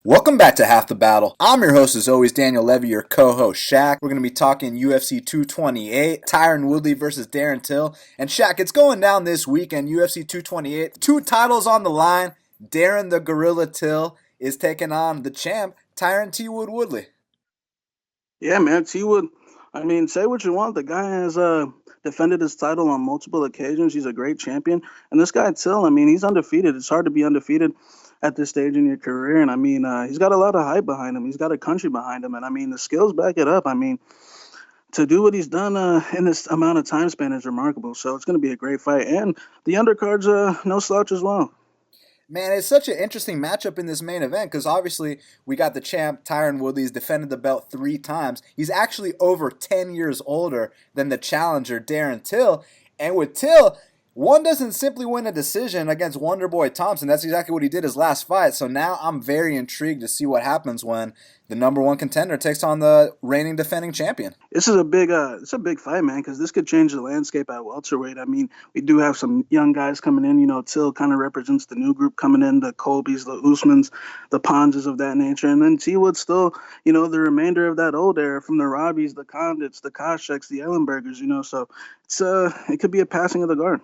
Welcome back to Half the Battle. I'm your host, as always, Daniel Levy, your co-host, Shaq. We're going to be talking UFC 228, Tyron Woodley versus Darren Till. And Shaq, it's going down this weekend, UFC 228. Two titles on the line. Darren the Gorilla Till is taking on the champ, Tyron T. Wood Woodley. Yeah, man, T Wood. I mean, say what you want. The guy has defended his title on multiple occasions. He's a great champion. And this guy, Till, I mean, he's undefeated. It's hard to be undefeated at this stage in your career. And I mean, he's got a lot of hype behind him. He's got a country behind him. And I mean, the skills back it up. I mean, to do what he's done in this amount of time span is remarkable. So it's going to be a great fight. And the undercard's no slouch as well. Man, it's such an interesting matchup in this main event because obviously we got the champ, Tyron Woodley. He's defended the belt 3 times. He's actually over 10 years older than the challenger, Darren Till. And with Till, one doesn't simply win a decision against Wonderboy Thompson. That's exactly what he did his last fight. So now I'm very intrigued to see what happens when the number one contender takes on the reigning defending champion. This is it's a big fight, man, because this could change the landscape at welterweight. I mean, we do have some young guys coming in. You know, Till kind of represents the new group coming in, the Colbys, the Usmans, the Ponzes of that nature. And then T Wood's still, you know, the remainder of that old era from the Robbies, the Condits, the Koscheck's, the Ellenbergers, you know. So it could be a passing of the guard.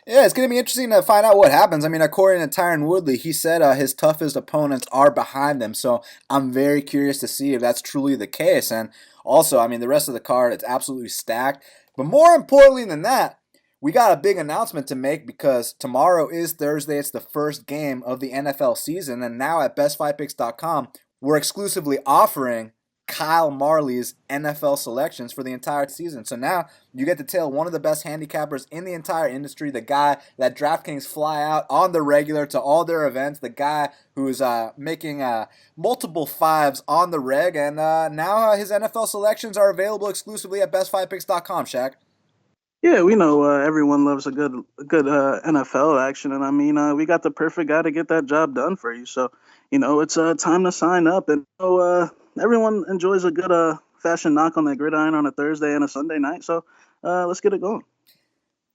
Yeah, it's going to be interesting to find out what happens. I mean, according to Tyron Woodley, he said his toughest opponents are behind him. So I'm very curious to see if that's truly the case. And also, I mean, the rest of the card, it's absolutely stacked. But more importantly than that, we got a big announcement to make because tomorrow is Thursday. It's the first game of the NFL season. And now at bestfightpicks.com, we're exclusively offering Kyle Marley's NFL selections for the entire season. So now you get to tell one of the best handicappers in the entire industry, the guy that DraftKings fly out on the regular to all their events, the guy who's making multiple fives on the reg, and now his NFL selections are available exclusively at bestfightpicks.com, Shaq. Yeah, we know everyone loves a good NFL action, and I mean, we got the perfect guy to get that job done for you. So, you know, it's time to sign up, and everyone enjoys a good fashion knock on that gridiron on a Thursday and a Sunday night. So, let's get it going.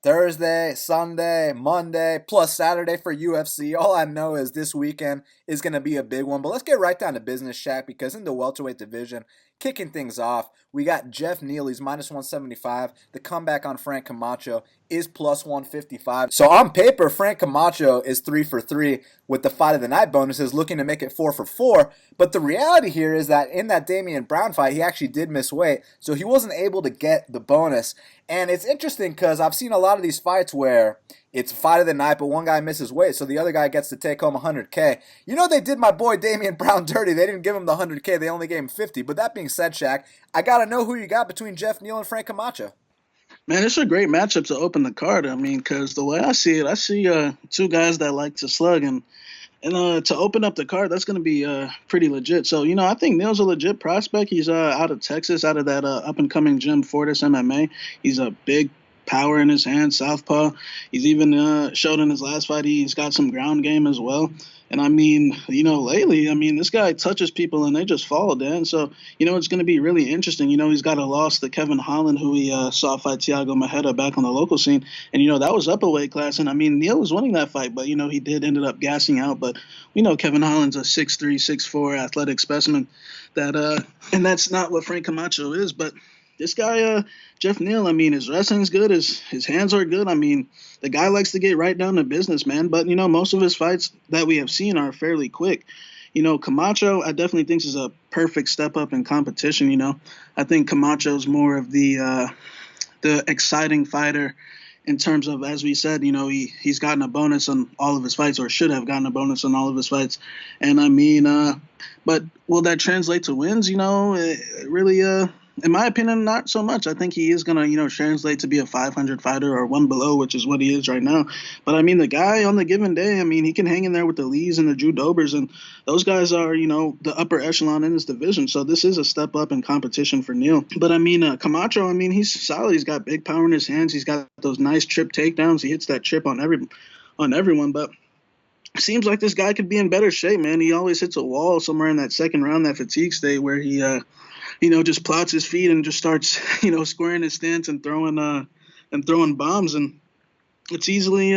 Thursday, Sunday, Monday, plus Saturday for UFC. All I know is this weekend is going to be a big one. But let's get right down to business, Shaq, because in the welterweight division, kicking things off, we got Geoff Neal. He's minus 175. The comeback on Frank Camacho is plus 155. So on paper, Frank Camacho is 3 for 3 with the fight of the night bonuses, looking to make it 4 for 4. But the reality here is that in that Damian Brown fight, he actually did miss weight, so he wasn't able to get the bonus. And it's interesting because I've seen a lot of these fights where it's fight of the night, but one guy misses weight, so the other guy gets to take home 100K. You know they did my boy Damian Brown dirty. They didn't give him the 100K. They only gave him 50. But that being said, Shaq, I got to know who you got between Geoff Neal and Frank Camacho. Man, it's a great matchup to open the card. I mean, because the way I see it, I see two guys that like to slug, and to open up the card, that's going to be pretty legit. So, you know, I think Neal's a legit prospect. He's out of Texas, out of that up-and-coming gym, Fortis MMA. He's a big power in his hands, southpaw. He's even showed in his last fight he's got some ground game as well. And I mean, you know, lately, I mean, this guy touches people and they just fall, Dan. So, you know, it's going to be really interesting. You know, he's got a loss to Kevin Holland, who he saw fight Thiago Majeda back on the local scene. And, you know, that was up a weight class. And, I mean, Neal was winning that fight, but, you know, he ended up gassing out. But we know Kevin Holland's a 6'3", 6'4", athletic specimen. And that's not what Frank Camacho is. But this guy, Geoff Neal, I mean, his wrestling's good. His hands are good. I mean, the guy likes to get right down to business, man. But, you know, most of his fights that we have seen are fairly quick. You know, Camacho, I definitely think is a perfect step up in competition, you know. I think Camacho's more of the exciting fighter in terms of, as we said, you know, he's gotten a bonus on all of his fights, or should have gotten a bonus on all of his fights. And, I mean, but will that translate to wins? You know, it really in my opinion, not so much. I think he is going to, you know, translate to be a 500 fighter or one below, which is what he is right now. But, I mean, the guy on the given day, I mean, he can hang in there with the Lees and the Drew Dobers, and those guys are, you know, the upper echelon in this division. So this is a step up in competition for Neal. But, I mean, Camacho, I mean, he's solid. He's got big power in his hands. He's got those nice trip takedowns. He hits that trip on everyone. But seems like this guy could be in better shape, man. He always hits a wall somewhere in that second round, that fatigue state, where he just plots his feet and just starts, squaring his stance and throwing bombs. And it's easily,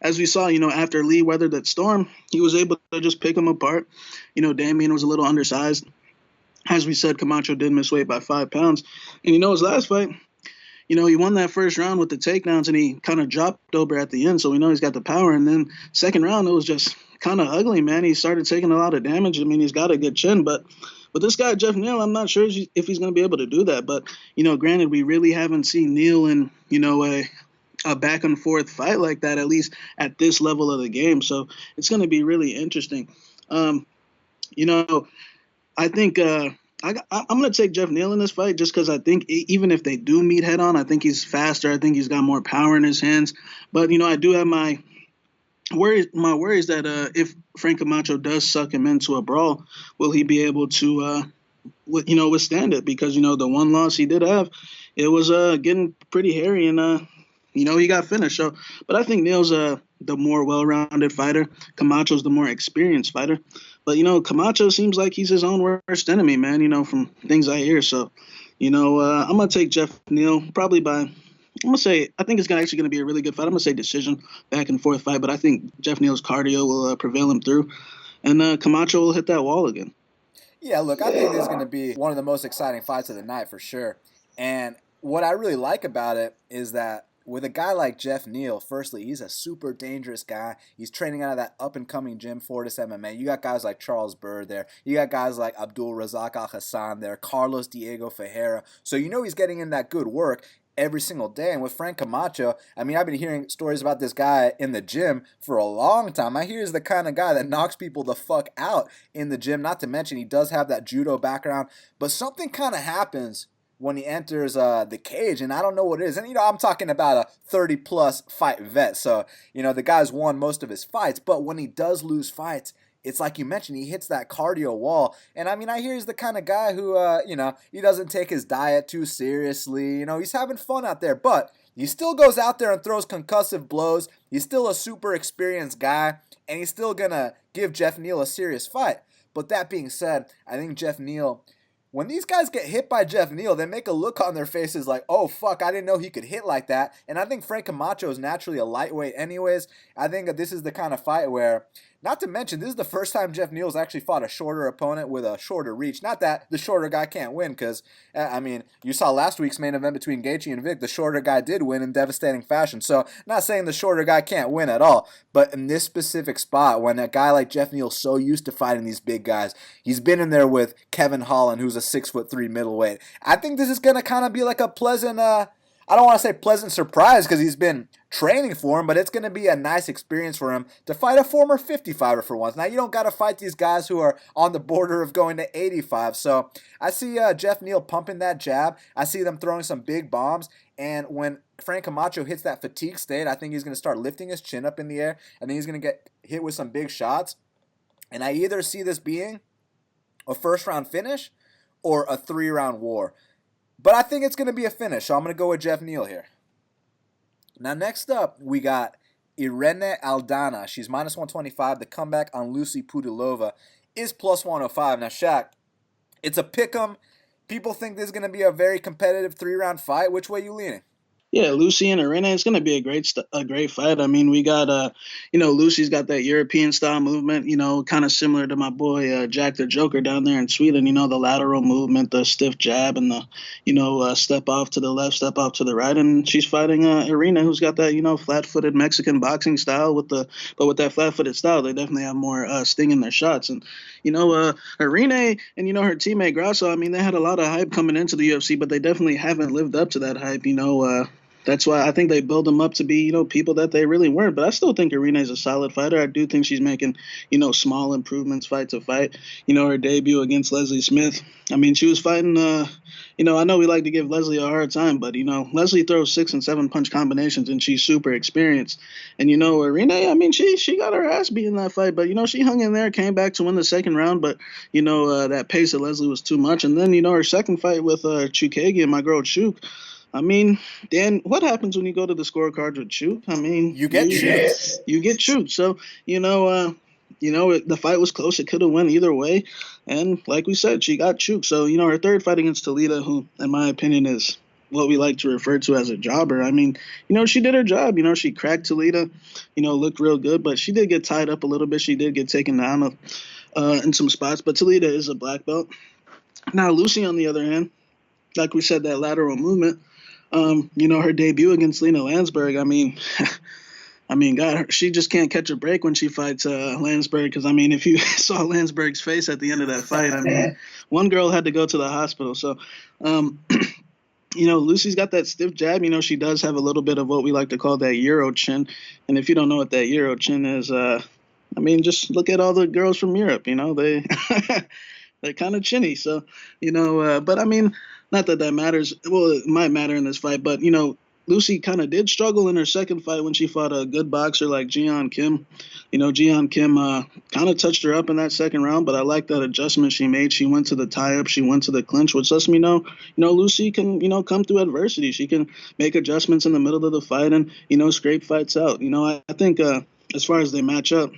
as we saw, after Lee weathered that storm, he was able to just pick him apart. Damian was a little undersized. As we said, Camacho did miss weight by 5 pounds. And his last fight, he won that first round with the takedowns and he kind of dropped over at the end. So we know he's got the power. And then second round, it was just kind of ugly, man. He started taking a lot of damage. I mean, he's got a good chin, but with this guy, Geoff Neal, I'm not sure if he's going to be able to do that. But, granted, we really haven't seen Neal in, a back and forth fight like that, at least at this level of the game. So it's going to be really interesting. You know, I think I'm going to take Geoff Neal in this fight just because I think even if they do meet head on, I think he's faster. I think he's got more power in his hands. But, I do have my worries that if Frank Camacho does suck him into a brawl, will he be able to, withstand it? Because, the one loss he did have, it was getting pretty hairy and, he got finished. So, but I think Neal's the more well-rounded fighter. Camacho's the more experienced fighter. But, Camacho seems like he's his own worst enemy, man, from things I hear. So, I'm going to take Geoff Neal probably by, I'm going to say, I think it's actually going to be a really good fight. I'm going to say decision, back and forth fight. But I think Geoff Neal's cardio will prevail him through. And Camacho will hit that wall again. Yeah, look, I think this is going to be one of the most exciting fights of the night for sure. And what I really like about it is that with a guy like Geoff Neal, firstly, he's a super dangerous guy. He's training out of that up-and-coming gym, Fortis MMA. You got guys like Charles Byrd there. You got guys like Abdul Razak Alhassan there, Carlos Diego Ferreira. So he's getting in that good work every single day. And with Frank Camacho, I mean, I've been hearing stories about this guy in the gym for a long time. I hear he's the kind of guy that knocks people the fuck out in the gym. Not to mention he does have that judo background. But something kind of happens when he enters the cage, and I don't know what it is. And, I'm talking about a 30-plus fight vet. So, the guy's won most of his fights. But when he does lose fights, it's like you mentioned, he hits that cardio wall. And, I hear he's the kind of guy who, he doesn't take his diet too seriously. He's having fun out there. But he still goes out there and throws concussive blows. He's still a super experienced guy, and he's still going to give Geoff Neal a serious fight. But that being said, I think Geoff Neal, when these guys get hit by Geoff Neal, they make a look on their faces like, oh, fuck, I didn't know he could hit like that. And I think Frank Camacho is naturally a lightweight anyways. I think that this is the kind of fight where, not to mention, this is the first time Geoff Neal's actually fought a shorter opponent with a shorter reach. Not that the shorter guy can't win, because, you saw last week's main event between Gaethje and Vic. The shorter guy did win in devastating fashion. So, not saying the shorter guy can't win at all. But in this specific spot, when a guy like Geoff Neal's so used to fighting these big guys, he's been in there with Kevin Holland, who's a 6'3" middleweight. I think this is going to kind of be like a pleasant, I don't want to say pleasant surprise because he's been training for him, but it's going to be a nice experience for him to fight a former 55er for once. Now, you don't got to fight these guys who are on the border of going to 85. So I see Geoff Neal pumping that jab. I see them throwing some big bombs. And when Frank Camacho hits that fatigue state, I think he's going to start lifting his chin up in the air. And then he's going to get hit with some big shots. And I either see this being a first-round finish or a 3-round war. But I think it's going to be a finish, so I'm going to go with Geoff Neal here. Now, next up, we got Irene Aldana. She's minus 125. The comeback on Lucie Pudilova is plus 105. Now, Shaq, it's a pick'em. People think this is going to be a very competitive 3-round fight. Which way are you leaning? Yeah, Lucie and Irene, it's going to be a great fight. I mean, we got, Lucie's got that European style movement, kind of similar to my boy Jack the Joker down there in Sweden. The lateral movement, the stiff jab, and the, step off to the left, step off to the right. And she's fighting Irene, who's got that, flat-footed Mexican boxing style. But with that flat-footed style, they definitely have more sting in their shots. And, Irene and, her teammate Grasso, they had a lot of hype coming into the UFC, but they definitely haven't lived up to that hype, That's why I think they build them up to be, people that they really weren't. But I still think Irene is a solid fighter. I do think she's making, small improvements fight to fight. Her debut against Leslie Smith. She was fighting, I know we like to give Leslie a hard time, but, Leslie throws 6 and 7 punch combinations and she's super experienced. And, Irene, she got her ass beat in that fight, but, she hung in there, came back to win the second round. But, that pace of Leslie was too much. And then, her second fight with Chukagi and my girl Chuk. Dan, what happens when you go to the scorecards with Chuk? You get chuked. You get chuked. So, the fight was close. It could have went either way. And like we said, she got chuked. So, her third fight against Toledo, who, in my opinion, is what we like to refer to as a jobber. I mean, she did her job. She cracked Toledo, looked real good, but she did get tied up a little bit. She did get taken down in some spots, but Toledo is a black belt. Now, Lucie, on the other hand, like we said, that lateral movement, her debut against Lena Landsberg, God, she just can't catch a break when she fights Landsberg. Because if you saw Landsberg's face at the end of that fight, one girl had to go to the hospital. So, Lucie's got that stiff jab. She does have a little bit of what we like to call that Euro chin. And if you don't know what that Euro chin is, just look at all the girls from Europe. They they're kind of chinny. So, but not that matters. Well, it might matter in this fight, but Lucie kind of did struggle in her second fight when she fought a good boxer like Jeon Kim. Jeon Kim kind of touched her up in that second round, but I like that adjustment she made. She went to the tie-up. She went to the clinch, which lets me know, Lucie can, come through adversity. She can make adjustments in the middle of the fight and, scrape fights out. I think as far as they match up,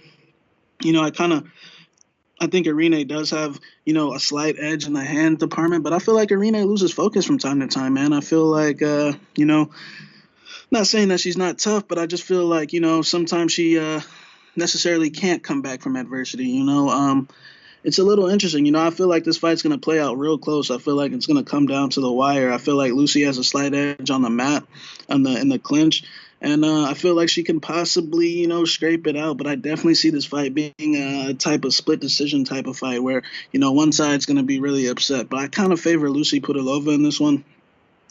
I think Irene does have, a slight edge in the hand department, but I feel like Irene loses focus from time to time, man. I feel like, not saying that she's not tough, but I just feel like, sometimes she necessarily can't come back from adversity, it's a little interesting. I feel like this fight's going to play out real close. I feel like it's going to come down to the wire. I feel like Lucie has a slight edge on the mat, in the clinch. And I feel like she can possibly, scrape it out. But I definitely see this fight being a type of split decision type of fight where, one side's going to be really upset. But I kind of favor Lucie Pudilova in this one.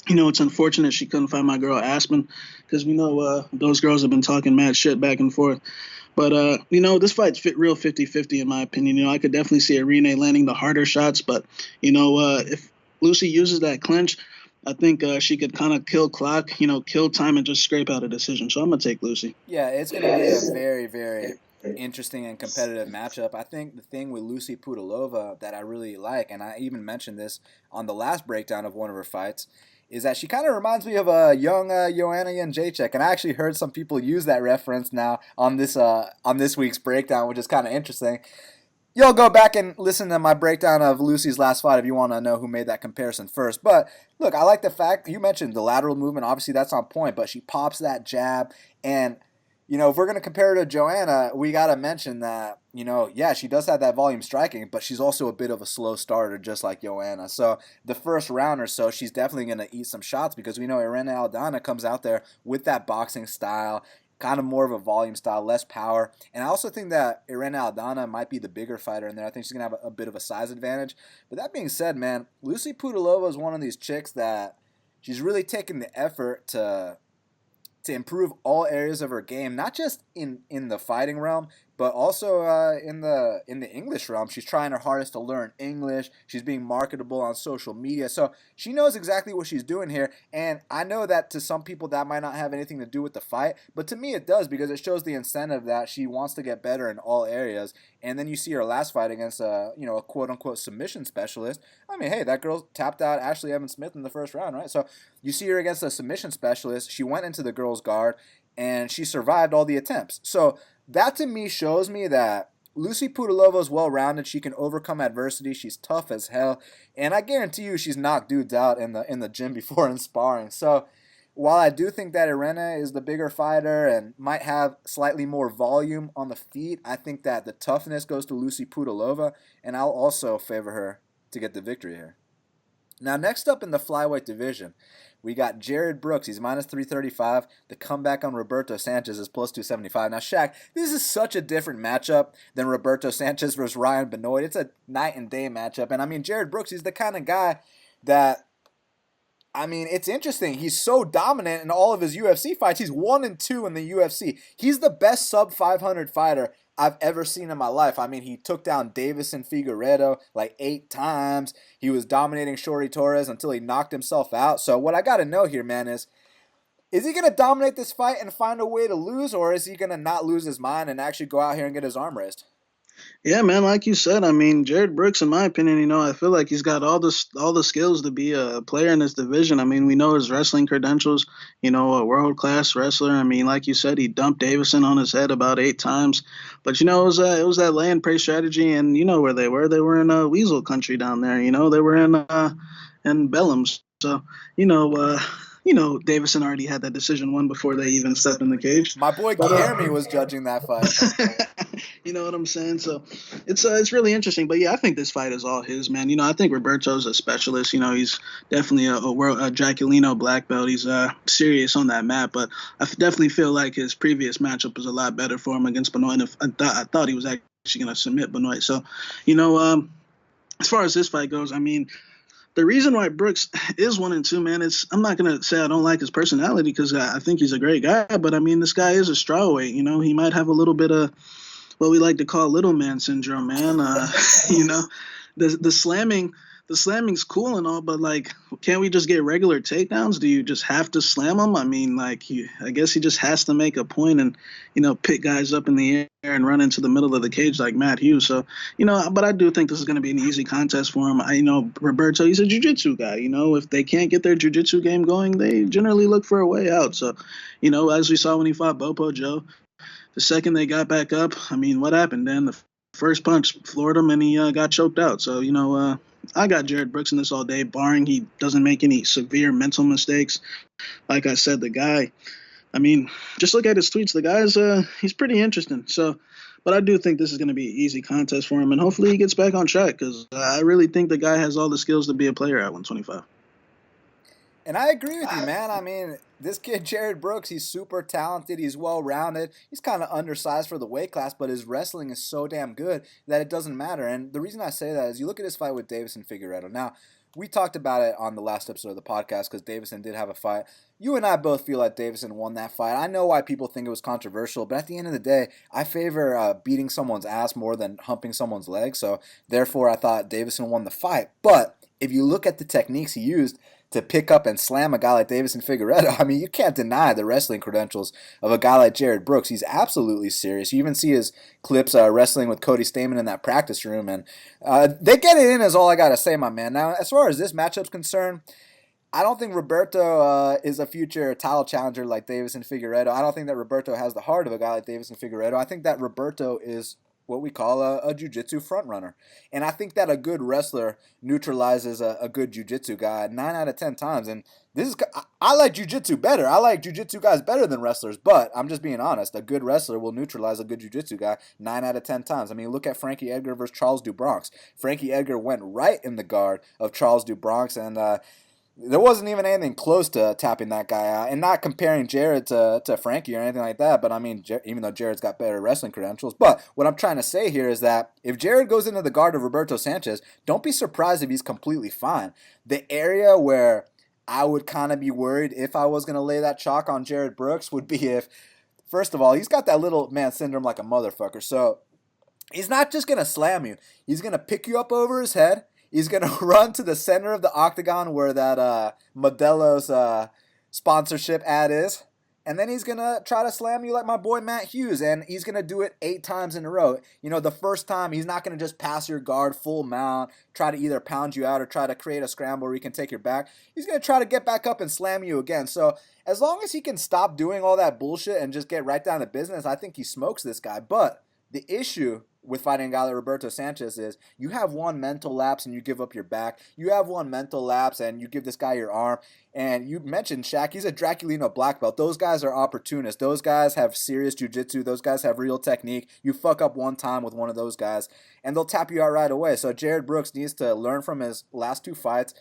It's unfortunate she couldn't find my girl Aspen because we know those girls have been talking mad shit back and forth. But, this fight's real 50-50 in my opinion. I could definitely see Irene landing the harder shots. But, if Lucie uses that clinch, I think she could kind of kill clock, kill time and just scrape out a decision. So I'm going to take Lucie. Yeah, it's going to be a very, very interesting and competitive matchup. I think the thing with Lucie Pudilova that I really like, and I even mentioned this on the last breakdown of one of her fights, is that she kind of reminds me of a young Joanna Jędrzejczyk, and I actually heard some people use that reference now on this week's breakdown, which is kind of interesting. You'll go back and listen to my breakdown of Lucie's last fight if you want to know who made that comparison first. But look, I like the fact you mentioned the lateral movement. Obviously, that's on point, but she pops that jab. And, if we're going to compare her to Joanna, we got to mention that, yeah, she does have that volume striking, but she's also a bit of a slow starter, just like Joanna. So the first round or so, she's definitely going to eat some shots because we know Irene Aldana comes out there with that boxing style, kind of more of a volume style, less power. And I also think that Irene Aldana might be the bigger fighter in there. I think she's going to have a bit of a size advantage. But that being said, man, Lucie Pudilova is one of these chicks that she's really taking the effort to improve all areas of her game, not just in the fighting realm, but also in the English realm. She's trying her hardest to learn English. She's being marketable on social media. So she knows exactly what she's doing here. And I know that to some people that might not have anything to do with the fight, but to me it does because it shows the incentive that she wants to get better in all areas. And then you see her last fight against a quote-unquote submission specialist. Hey, that girl tapped out Ashley Evans-Smith in the first round, right? So you see her against a submission specialist. She went into the girl's guard, and she survived all the attempts. So that to me shows me that Lucie Pudilova is well-rounded. She can overcome adversity. She's tough as hell, and I guarantee you she's knocked dudes out in the gym before in sparring. So while I do think that Irene is the bigger fighter and might have slightly more volume on the feet, I think that the toughness goes to Lucie Pudilova, and I'll also favor her to get the victory here. Now, next up in the flyweight division, we got Jared Brooks. He's minus 335. The comeback on Roberto Sanchez is plus 275. Now, Shaq, this is such a different matchup than Roberto Sanchez versus Ryan Benoit. It's a night and day matchup. And, Jared Brooks, he's the kind of guy that, it's interesting. He's so dominant in all of his UFC fights. He's 1-2 in the UFC. He's the best sub-500 fighter I've ever seen in my life. He took down Davison Figueiredo like 8 times. He was dominating Shorty Torres until he knocked himself out. So what I got to know here, man, is he going to dominate this fight and find a way to lose, or is he going to not lose his mind and actually go out here and get his arm raised? Yeah, man, like you said, Jared Brooks, in my opinion, I feel like he's got all the skills to be a player in this division. We know his wrestling credentials, a world-class wrestler. Like you said, he dumped Davison on his head about 8 times. But, it was that lay and pray strategy, and you know where they were. They were in Weasel country down there, they were in Bellums. So, Davison already had that decision won before they even stepped in the cage. My boy But Jeremy was judging that fight. you know what I'm saying? So it's really interesting. But yeah, I think this fight is all his, man. I think Roberto's a specialist. He's definitely a Draculino black belt. He's serious on that mat. But I definitely feel like his previous matchup was a lot better for him against Benoit. I thought he was actually going to submit Benoit. So, as far as this fight goes, I mean, the reason why Brooks is 1-2, man, I'm not gonna say I don't like his personality because I think he's a great guy, but I mean this guy is a strawweight. He might have a little bit of what we like to call little man syndrome, man. The slamming's cool and all, but like, can't we just get regular takedowns? Do you just have to slam them? I mean, like, I guess he just has to make a point and pick guys up in the air and run into the middle of the cage like Matt Hughes. So but I do think this is going to be an easy contest for him. Roberto, he's a jiu-jitsu guy. If they can't get their jiu-jitsu game going, they generally look for a way out. So as we saw when he fought Bopo Joe, the second they got back up, I mean, what happened then? The first punch floored him and he got choked out. So I got Jared Brooks in this all day, barring he doesn't make any severe mental mistakes. Like I said, the guy, I mean, just look at his tweets. The guy's he's pretty interesting. So, but I do think this is going to be an easy contest for him, and hopefully he gets back on track because I really think the guy has all the skills to be a player at 125. And I agree with you, man. I mean, this kid, Jared Brooks, he's super talented. He's well-rounded. He's kind of undersized for the weight class, but his wrestling is so damn good that it doesn't matter. And the reason I say that is you look at his fight with Deiveson Figueiredo. Now, we talked about it on the last episode of the podcast because Deiveson did have a fight. You and I both feel like Deiveson won that fight. I know why people think it was controversial, but at the end of the day, I favor beating someone's ass more than humping someone's leg. So, therefore, I thought Deiveson won the fight. But if you look at the techniques he used to pick up and slam a guy like Deiveson Figueiredo, I mean, you can't deny the wrestling credentials of a guy like Jared Brooks. He's absolutely serious. You even see his clips wrestling with Cody Stamann in that practice room, and they get it in is all I got to say, my man. Now, as far as this matchup's concerned, I don't think Roberto is a future title challenger like Deiveson Figueiredo. I don't think that Roberto has the heart of a guy like Deiveson Figueiredo. I think that Roberto is what we call a jiu-jitsu frontrunner. And I think that a good wrestler neutralizes a good jiu-jitsu guy 9 out of 10 times. And I like jiu-jitsu better. I like jiu-jitsu guys better than wrestlers, but I'm just being honest. A good wrestler will neutralize a good jiu-jitsu guy 9 out of 10 times. I mean, look at Frankie Edgar versus Charles do Bronx. Frankie Edgar went right in the guard of Charles do Bronx, and there wasn't even anything close to tapping that guy out. And not comparing Jared to Frankie or anything like that, but I mean, even though Jared's got better wrestling credentials. But what I'm trying to say here is that if Jared goes into the guard of Roberto Sanchez, don't be surprised if he's completely fine. The area where I would kind of be worried if I was going to lay that chalk on Jared Brooks would be if, first of all, he's got that little man syndrome like a motherfucker. So he's not just going to slam you. He's going to pick you up over his head. He's going to run to the center of the octagon where that Modelo's sponsorship ad is. And then he's going to try to slam you like my boy Matt Hughes. And he's going to do it 8 times in a row. The first time, he's not going to just pass your guard full mount, try to either pound you out or try to create a scramble where he can take your back. He's going to try to get back up and slam you again. So as long as he can stop doing all that bullshit and just get right down to business, I think he smokes this guy. But the issue with fighting a guy like Roberto Sanchez is you have one mental lapse and you give up your back. You have one mental lapse and you give this guy your arm. And you mentioned Shaq, he's a Draculino black belt. Those guys are opportunists. Those guys have serious jiu-jitsu. Those guys have real technique. You fuck up one time with one of those guys and they'll tap you out right away. So Jared Brooks needs to learn from his last 2 fights.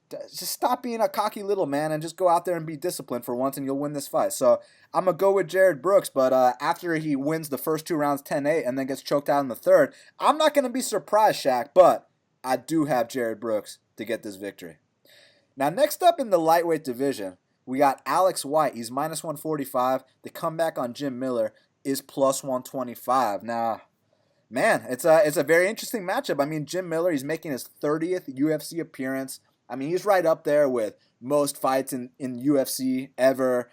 Just stop being a cocky little man and just go out there and be disciplined for once and you'll win this fight. So I'm going to go with Jared Brooks, but after he wins the first 2 rounds 10-8 and then gets choked out in the third, I'm not going to be surprised, Shaq, but I do have Jared Brooks to get this victory. Now, next up in the lightweight division, we got Alex White. He's minus 145. The comeback on Jim Miller is plus 125. Now, man, it's a very interesting matchup. I mean, Jim Miller, he's making his 30th UFC appearance. I mean, he's right up there with most fights in UFC ever.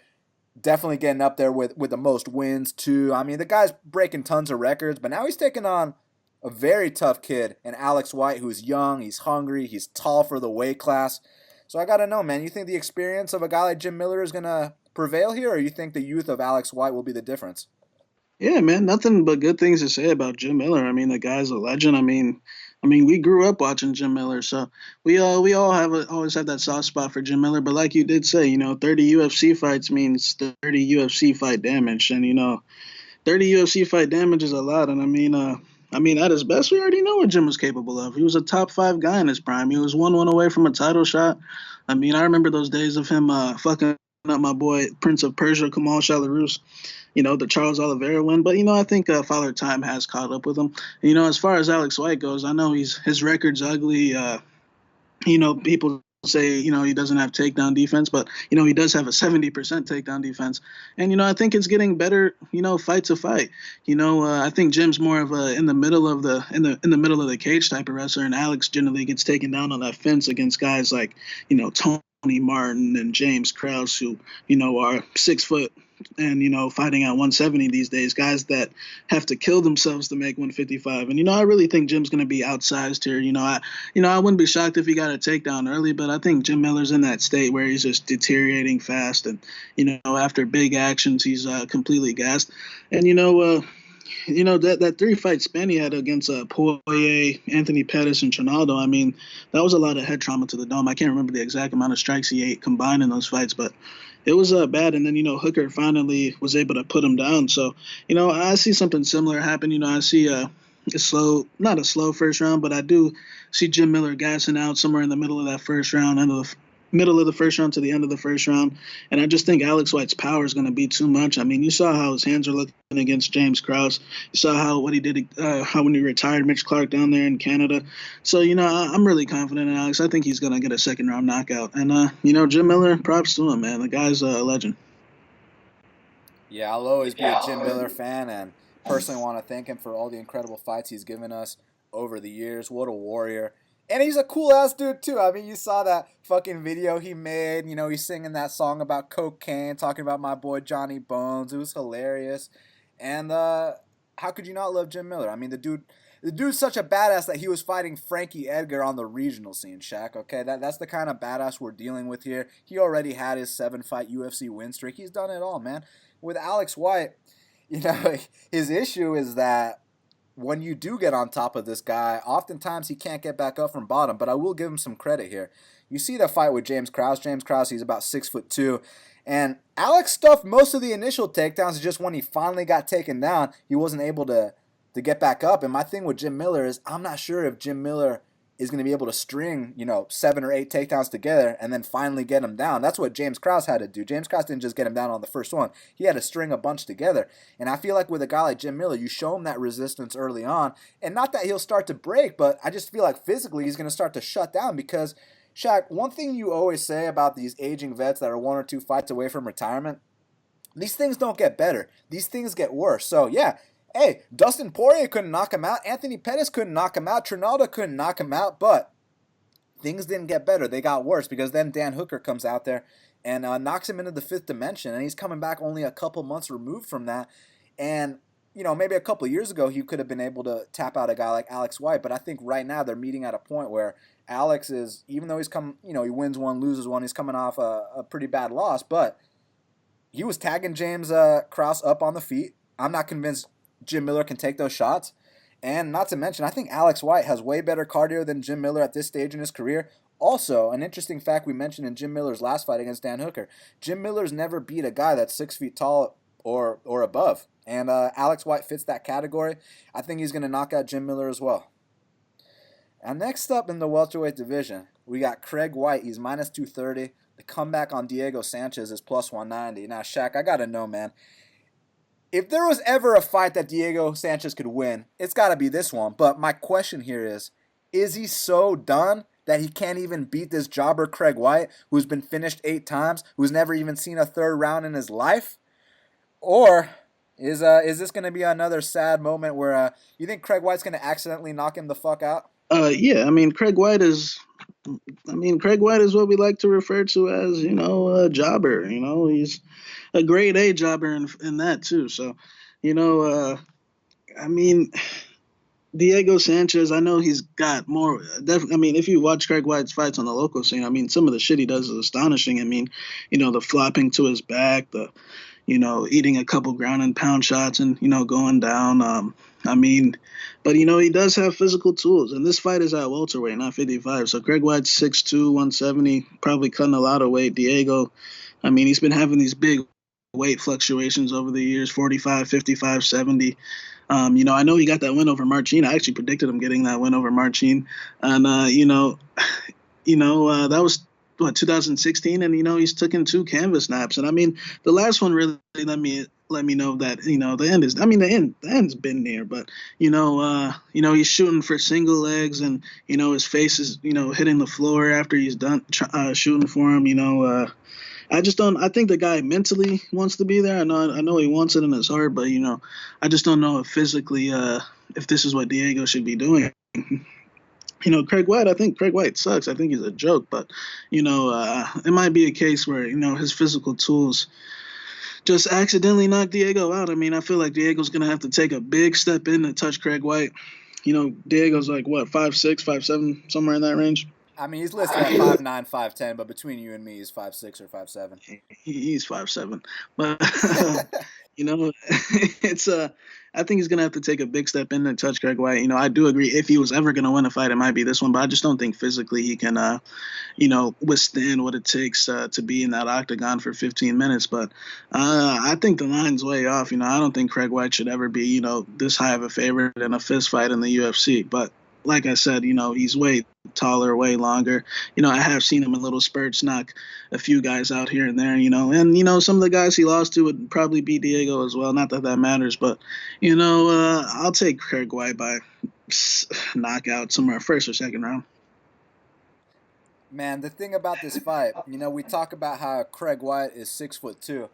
Definitely getting up there with the most wins, too. I mean, the guy's breaking tons of records, but now he's taking on a very tough kid, and Alex White, who's young, he's hungry, he's tall for the weight class. So I got to know, man, you think the experience of a guy like Jim Miller is going to prevail here, or you think the youth of Alex White will be the difference? Yeah, man, nothing but good things to say about Jim Miller. I mean, the guy's a legend. I mean, I mean, we grew up watching Jim Miller, so we all always have that soft spot for Jim Miller. But like you did say, 30 UFC fights means 30 UFC fight damage, and 30 UFC fight damage is a lot. And I mean, at his best, we already know what Jim was capable of. He was a top five guy in his prime. He was 1-1 away from a title shot. I mean, I remember those days of him fucking up my boy Prince of Persia, Kamal Shalarus, the Charles Oliveira win. But I think Father Time has caught up with him. As far as Alex White goes, I know his record's ugly. People say he doesn't have takedown defense, but he does have a 70% takedown defense, and I think it's getting better. Fight to fight. I think Jim's more of a in the middle of the middle of the cage type of wrestler, and Alex generally gets taken down on that fence against guys like Tony Martin and James Krause, who are 6 foot and fighting at 170 these days, guys that have to kill themselves to make 155. And I really think Jim's going to be outsized here. I wouldn't be shocked if he got a takedown early, but I think Jim Miller's in that state where he's just deteriorating fast, and after big actions he's completely gassed. And that 3-fight span he had against Poirier, Anthony Pettis, and Trinaldo, I mean, that was a lot of head trauma to the dome. I can't remember the exact amount of strikes he ate combined in those fights, but it was bad. And then, Hooker finally was able to put him down. So, I see something similar happen. I see not a slow first round, but I do see Jim Miller gassing out somewhere in the middle of that first round, middle of the first round to the end of the first round. And I just think Alex White's power is going to be too much. I mean, you saw how his hands are looking against James Krause. You saw what he did, how when he retired Mitch Clark down there in Canada. So, I'm really confident in Alex. I think he's going to get a second round knockout. And, Jim Miller, props to him, man. The guy's a legend. Yeah, I'll always be a Jim Miller fan, and personally want to thank him for all the incredible fights he's given us over the years. What a warrior. And he's a cool ass dude too. I mean, you saw that fucking video he made. He's singing that song about cocaine, talking about my boy Johnny Bones. It was hilarious. And how could you not love Jim Miller? I mean, the dude's such a badass that he was fighting Frankie Edgar on the regional scene, Shaq. Okay, that's the kind of badass we're dealing with here. He already had his 7-fight UFC win streak. He's done it all, man. With Alex White, his issue is that when you do get on top of this guy, oftentimes he can't get back up from bottom, but I will give him some credit here. You see the fight with James Krause. James Krause, he's about 6'2", and Alex stuffed most of the initial takedowns. Just when he finally got taken down, he wasn't able to get back up. And my thing with Jim Miller is I'm not sure if Jim Miller is going to be able to string, 7 or 8 takedowns together and then finally get him down. That's what James Krause had to do. James Krause didn't just get him down on the first one. He had to string a bunch together. And I feel like with a guy like Jim Miller, you show him that resistance early on. And not that he'll start to break, but I just feel like physically he's going to start to shut down because, Shaq, one thing you always say about these aging vets that are 1 or 2 fights away from retirement, these things don't get better. These things get worse. So, yeah. Hey, Dustin Poirier couldn't knock him out. Anthony Pettis couldn't knock him out. Trinaldo couldn't knock him out. But things didn't get better. They got worse because then Dan Hooker comes out there and knocks him into the 5th dimension. And he's coming back only a couple months removed from that. And, maybe a couple of years ago, he could have been able to tap out a guy like Alex White. But I think right now they're meeting at a point where Alex is, even though he wins one, loses one, he's coming off a pretty bad loss. But he was tagging James Krause up on the feet. I'm not convinced Jim Miller can take those shots. And not to mention, I think Alex White has way better cardio than Jim Miller at this stage in his career. Also, an interesting fact we mentioned in Jim Miller's last fight against Dan Hooker, Jim Miller's never beat a guy that's 6 feet tall or above. And Alex White fits that category. I think he's going to knock out Jim Miller as well. And next up in the welterweight division, we got Craig White. He's minus 230. The comeback on Diego Sanchez is plus 190. Now, Shaq, I got to know, man. If there was ever a fight that Diego Sanchez could win, it's got to be this one. But my question here is he so done that he can't even beat this jobber Craig White, who's been finished 8 times, who's never even seen a 3rd round in his life? Or is this going to be another sad moment where you think Craig White's going to accidentally knock him the fuck out? Yeah, I mean, Craig White is what we like to refer to as, a jobber. He's a grade A jobber in that too. So, I mean, Diego Sanchez, I know he's got more. I mean, if you watch Craig White's fights on the local scene, I mean, some of the shit he does is astonishing. I mean, the flopping to his back, the eating a couple ground and pound shots and, going down. I mean, but, he does have physical tools. And this fight is at welterweight, not 55. So Craig White's 6'2", 170, probably cutting a lot of weight. Diego, I mean, he's been having these big weight fluctuations over the years, 45, 55, 70. I know he got that win over Marcin. I actually predicted him getting that win over Marcin. And, that was, 2016, and, he's taken 2 canvas snaps. And, I mean, the last one really let me know that, the end's been near. But, he's shooting for single legs, and, his face is, hitting the floor after he's done shooting for him, I just don't. I think the guy mentally wants to be there. I know he wants it in his heart, but I just don't know if physically, if this is what Diego should be doing. Craig White. I think Craig White sucks. I think he's a joke, but it might be a case where his physical tools just accidentally knock Diego out. I mean, I feel like Diego's gonna have to take a big step in to touch Craig White. Diego's like what, 5'6", 5'7", somewhere in that range. I mean, he's listed at 5'9", 5'10", but between you and me, he's 5'6" or 5'7". He's 5'7", but it's I think he's gonna have to take a big step in and touch Craig White. I do agree. If he was ever gonna win a fight, it might be this one, but I just don't think physically he can, withstand what it takes to be in that octagon for 15 minutes. But I think the line's way off. I don't think Craig White should ever be, this high of a favorite in a fist fight in the UFC. But like I said, he's way taller, way longer. I have seen him in little spurts knock a few guys out here and there, and, some of the guys he lost to would probably beat Diego as well. Not that that matters, but, I'll take Craig White by knockout somewhere first or second round. Man, the thing about this fight, we talk about how Craig White is 6'2".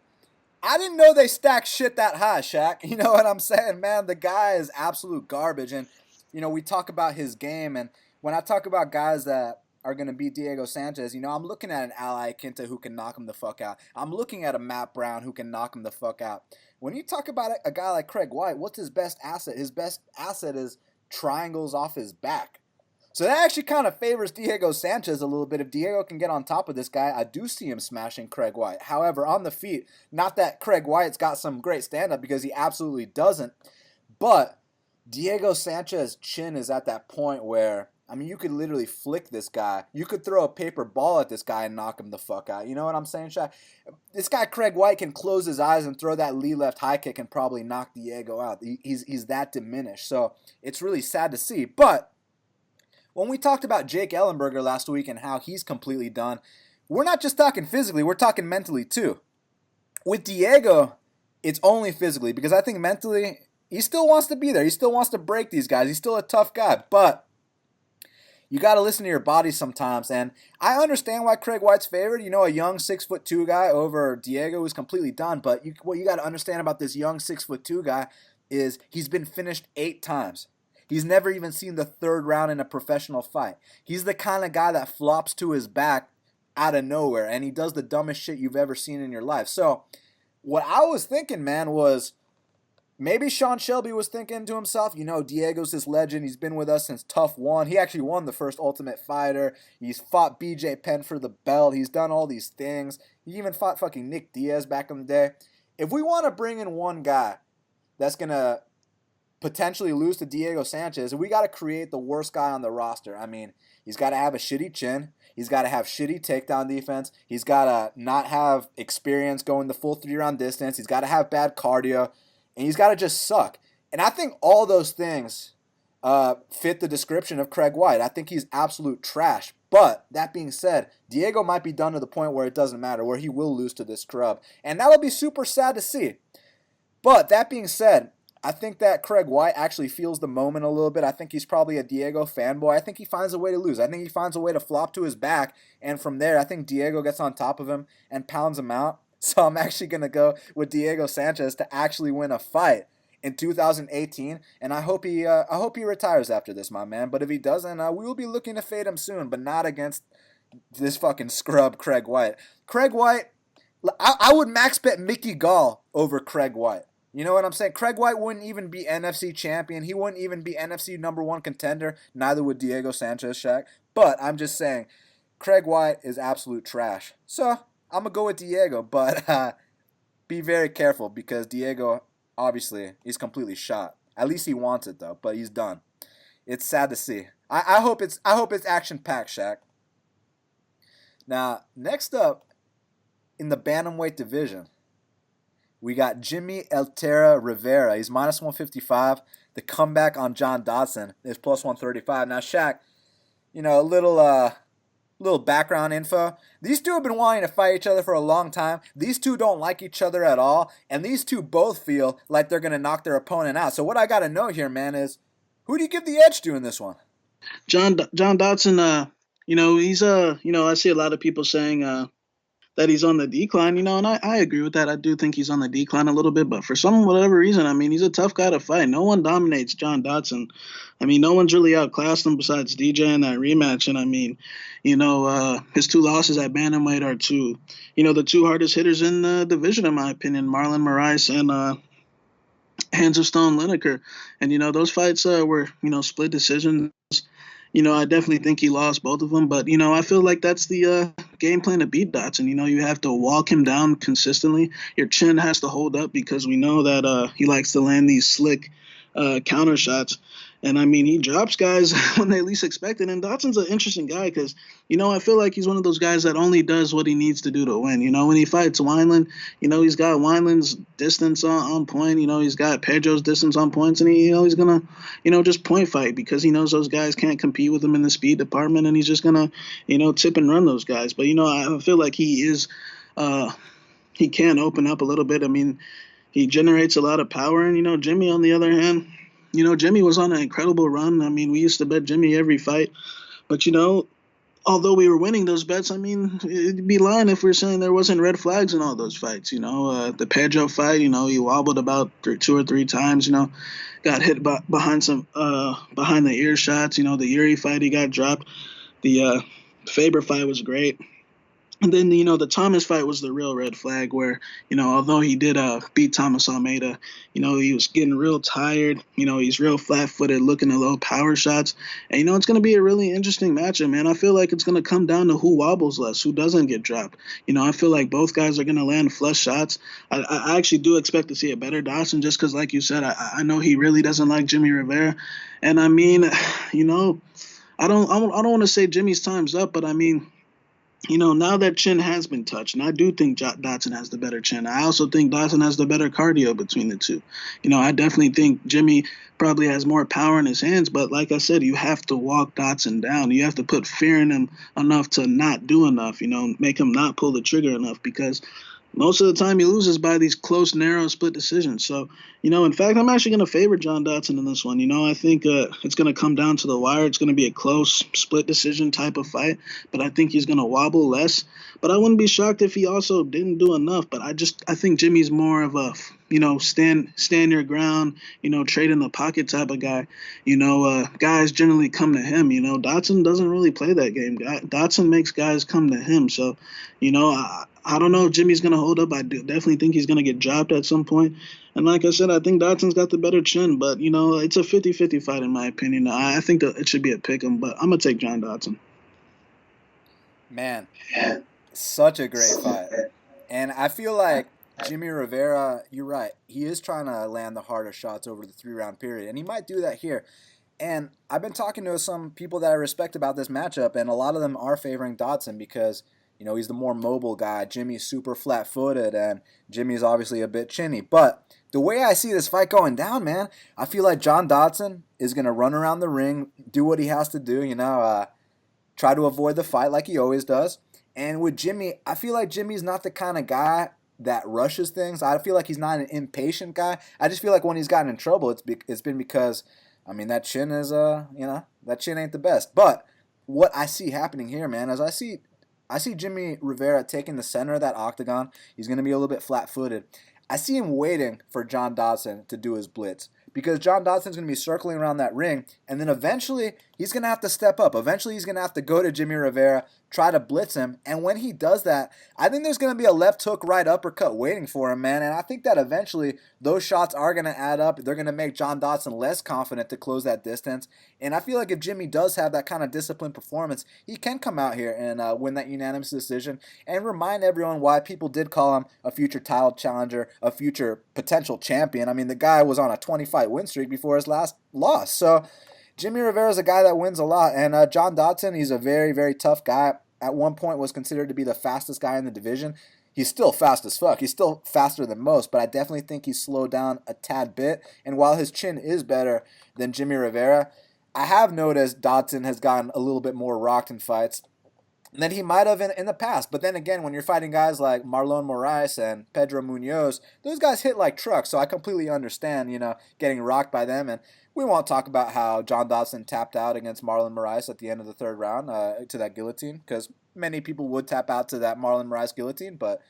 I didn't know they stacked shit that high, Shaq. You know what I'm saying, man? The guy is absolute garbage, and we talk about his game, and when I talk about guys that are going to beat Diego Sanchez, I'm looking at an Ally Quinta who can knock him the fuck out. I'm looking at a Matt Brown who can knock him the fuck out. When you talk about a guy like Craig White, what's his best asset? His best asset is triangles off his back. So that actually kind of favors Diego Sanchez a little bit. If Diego can get on top of this guy, I do see him smashing Craig White. However, on the feet, not that Craig White's got some great stand-up, because he absolutely doesn't, but Diego Sanchez's chin is at that point where, you could literally flick this guy. You could throw a paper ball at this guy and knock him the fuck out. You know what I'm saying, Shaq? This guy, Craig White, can close his eyes and throw that Lee left high kick and probably knock Diego out. He's that diminished. So it's really sad to see. But when we talked about Jake Ellenberger last week and how he's completely done, we're not just talking physically, we're talking mentally too. With Diego, it's only physically, because I think mentally, he still wants to be there. He still wants to break these guys. He's still a tough guy. But you got to listen to your body sometimes. And I understand why Craig White's favored. A young 6'2" guy over Diego is completely done. But what you got to understand about this young 6'2" guy is he's been finished 8 times. He's never even seen the third round in a professional fight. He's the kind of guy that flops to his back out of nowhere. And he does the dumbest shit you've ever seen in your life. So what I was thinking, man, was, maybe Sean Shelby was thinking to himself, Diego's this legend. He's been with us since Tough 1. He actually won the first Ultimate Fighter. He's fought BJ Penn for the belt. He's done all these things. He even fought fucking Nick Diaz back in the day. If we want to bring in one guy that's going to potentially lose to Diego Sanchez, we got to create the worst guy on the roster. He's got to have a shitty chin. He's got to have shitty takedown defense. He's got to not have experience going the full 3-round distance. He's got to have bad cardio. And he's got to just suck. And I think all those things fit the description of Craig White. I think he's absolute trash. But that being said, Diego might be done to the point where it doesn't matter, where he will lose to this scrub. And that would be super sad to see. But that being said, I think that Craig White actually feels the moment a little bit. I think he's probably a Diego fanboy. I think he finds a way to lose. I think he finds a way to flop to his back. And from there, I think Diego gets on top of him and pounds him out. So I'm actually going to go with Diego Sanchez to actually win a fight in 2018, and I hope he retires after this, my man. But if he doesn't, we will be looking to fade him soon, but not against this fucking scrub Craig White. Craig White, I would max bet Mickey Gall over Craig White. You know what I'm saying? Craig White wouldn't even be NFC champion. He wouldn't even be NFC #1 contender. Neither would Diego Sanchez, Shaq. But I'm just saying, Craig White is absolute trash. So I'm going to go with Diego, but be very careful because Diego, obviously, he's completely shot. At least he wants it though, but he's done. It's sad to see. I hope it's action packed, Shaq. Now, next up in the bantamweight division, we got Jimmie Eltera Rivera. He's minus 155. The comeback on John Dodson is plus 135. Now, Shaq, a little background info. These two have been wanting to fight each other for a long time. These two don't like each other at all, and these two both feel like they're gonna knock their opponent out. So what I gotta know here, man, is who do you give the edge to in this one? John Dodson, he's I see a lot of people saying that he's on the decline, and I agree with that. I do think he's on the decline a little bit, but for some whatever reason, I mean, he's a tough guy to fight. No one dominates John Dodson. I mean, no one's really outclassed him besides DJ in that rematch. And I mean, his two losses at bantamweight are the two hardest hitters in the division, in my opinion, Marlon Moraes and Hands of Stone Lineker. And those fights were split decisions. I definitely think he lost both of them, but I feel like that's the game plan to beat Dodson. You have to walk him down consistently. Your chin has to hold up because we know that he likes to land these slick counter shots. And I mean, he drops guys when they least expect it. And Dodson's an interesting guy because, I feel like he's one of those guys that only does what he needs to do to win. When he fights Wineland, he's got Wineland's distance on point. He's got Pedro's distance on points. And he's going to, just point fight because he knows those guys can't compete with him in the speed department. And he's just going to, tip and run those guys. But, I feel like he can open up a little bit. I mean, he generates a lot of power. And, Jimmie, on the other hand, Jimmie was on an incredible run. I mean, we used to bet Jimmie every fight. But, although we were winning those bets, I mean, it'd be lying if we are saying there wasn't red flags in all those fights. The Pedro fight, he wobbled about two or three times, got hit behind the ear shots. The Yuri fight, he got dropped. The Faber fight was great. And then, the Thomas fight was the real red flag where, although he did beat Thomas Almeida, he was getting real tired. He's real flat-footed, looking at low power shots. And, it's going to be a really interesting matchup, man. I feel like it's going to come down to who wobbles less, who doesn't get dropped. I feel like both guys are going to land flush shots. I actually do expect to see a better Dodson just because, like you said, I know he really doesn't like Jimmie Rivera. And, I mean, I don't want to say Jimmie's time's up, but, I mean, now that chin has been touched, and I do think Dodson has the better chin. I also think Dodson has the better cardio between the two. I definitely think Jimmie probably has more power in his hands, but like I said, you have to walk Dodson down. You have to put fear in him enough to not do enough, make him not pull the trigger enough because most of the time he loses by these close, narrow split decisions. So, in fact, I'm actually going to favor John Dodson in this one. I think it's going to come down to the wire. It's going to be a close split decision type of fight, but I think he's going to wobble less. But I wouldn't be shocked if he also didn't do enough. But I think Jimmie's more of a, stand your ground, trade in the pocket type of guy. Guys generally come to him. Dodson doesn't really play that game. Dodson makes guys come to him. So, I don't know if Jimmie's going to hold up. I definitely think he's going to get dropped at some point. And like I said, I think Dodson's got the better chin. But, it's a 50-50 fight in my opinion. I think that it should be a pick 'em, but I'm going to take John Dodson. Man, such a great fight. And I feel like Jimmie Rivera, you're right. He is trying to land the harder shots over the 3-round period. And he might do that here. And I've been talking to some people that I respect about this matchup, and a lot of them are favoring Dodson because he's the more mobile guy. Jimmie's super flat-footed, and Jimmie's obviously a bit chinny. But the way I see this fight going down, man, I feel like John Dodson is going to run around the ring, do what he has to do, try to avoid the fight like he always does. And with Jimmie, I feel like Jimmie's not the kind of guy that rushes things. I feel like he's not an impatient guy. I just feel like when he's gotten in trouble, it's been because, that chin is, that chin ain't the best. But what I see happening here, man, is I see Jimmie Rivera taking the center of that octagon. He's going to be a little bit flat-footed. I see him waiting for John Dodson to do his blitz because John Dodson's going to be circling around that ring, and then eventually he's going to have to step up. Eventually he's going to have to go to Jimmie Rivera, try to blitz him, and when he does that, I think there's going to be a left hook, right uppercut waiting for him, man, and I think that eventually those shots are going to add up. They're going to make John Dodson less confident to close that distance, And I feel like if Jimmie does have that kind of disciplined performance, he can come out here and win that unanimous decision and remind everyone why people did call him a future title challenger, a future potential champion. I mean, the guy was on a 20-fight win streak before his last loss. So Jimmie Rivera is a guy that wins a lot. And John Dodson, he's a very, very tough guy. At one point was considered to be the fastest guy in the division. He's still fast as fuck. He's still faster than most, but I definitely think he's slowed down a tad bit. And while his chin is better than Jimmie Rivera, I have noticed Dodson has gotten a little bit more rocked in fights than he might have in the past. But then again, when you're fighting guys like Marlon Moraes and Pedro Munoz, those guys hit like trucks. So I completely understand, getting rocked by them. And we won't talk about how John Dodson tapped out against Marlon Moraes at the end of the third round to that guillotine, because many people would tap out to that Marlon Moraes guillotine. But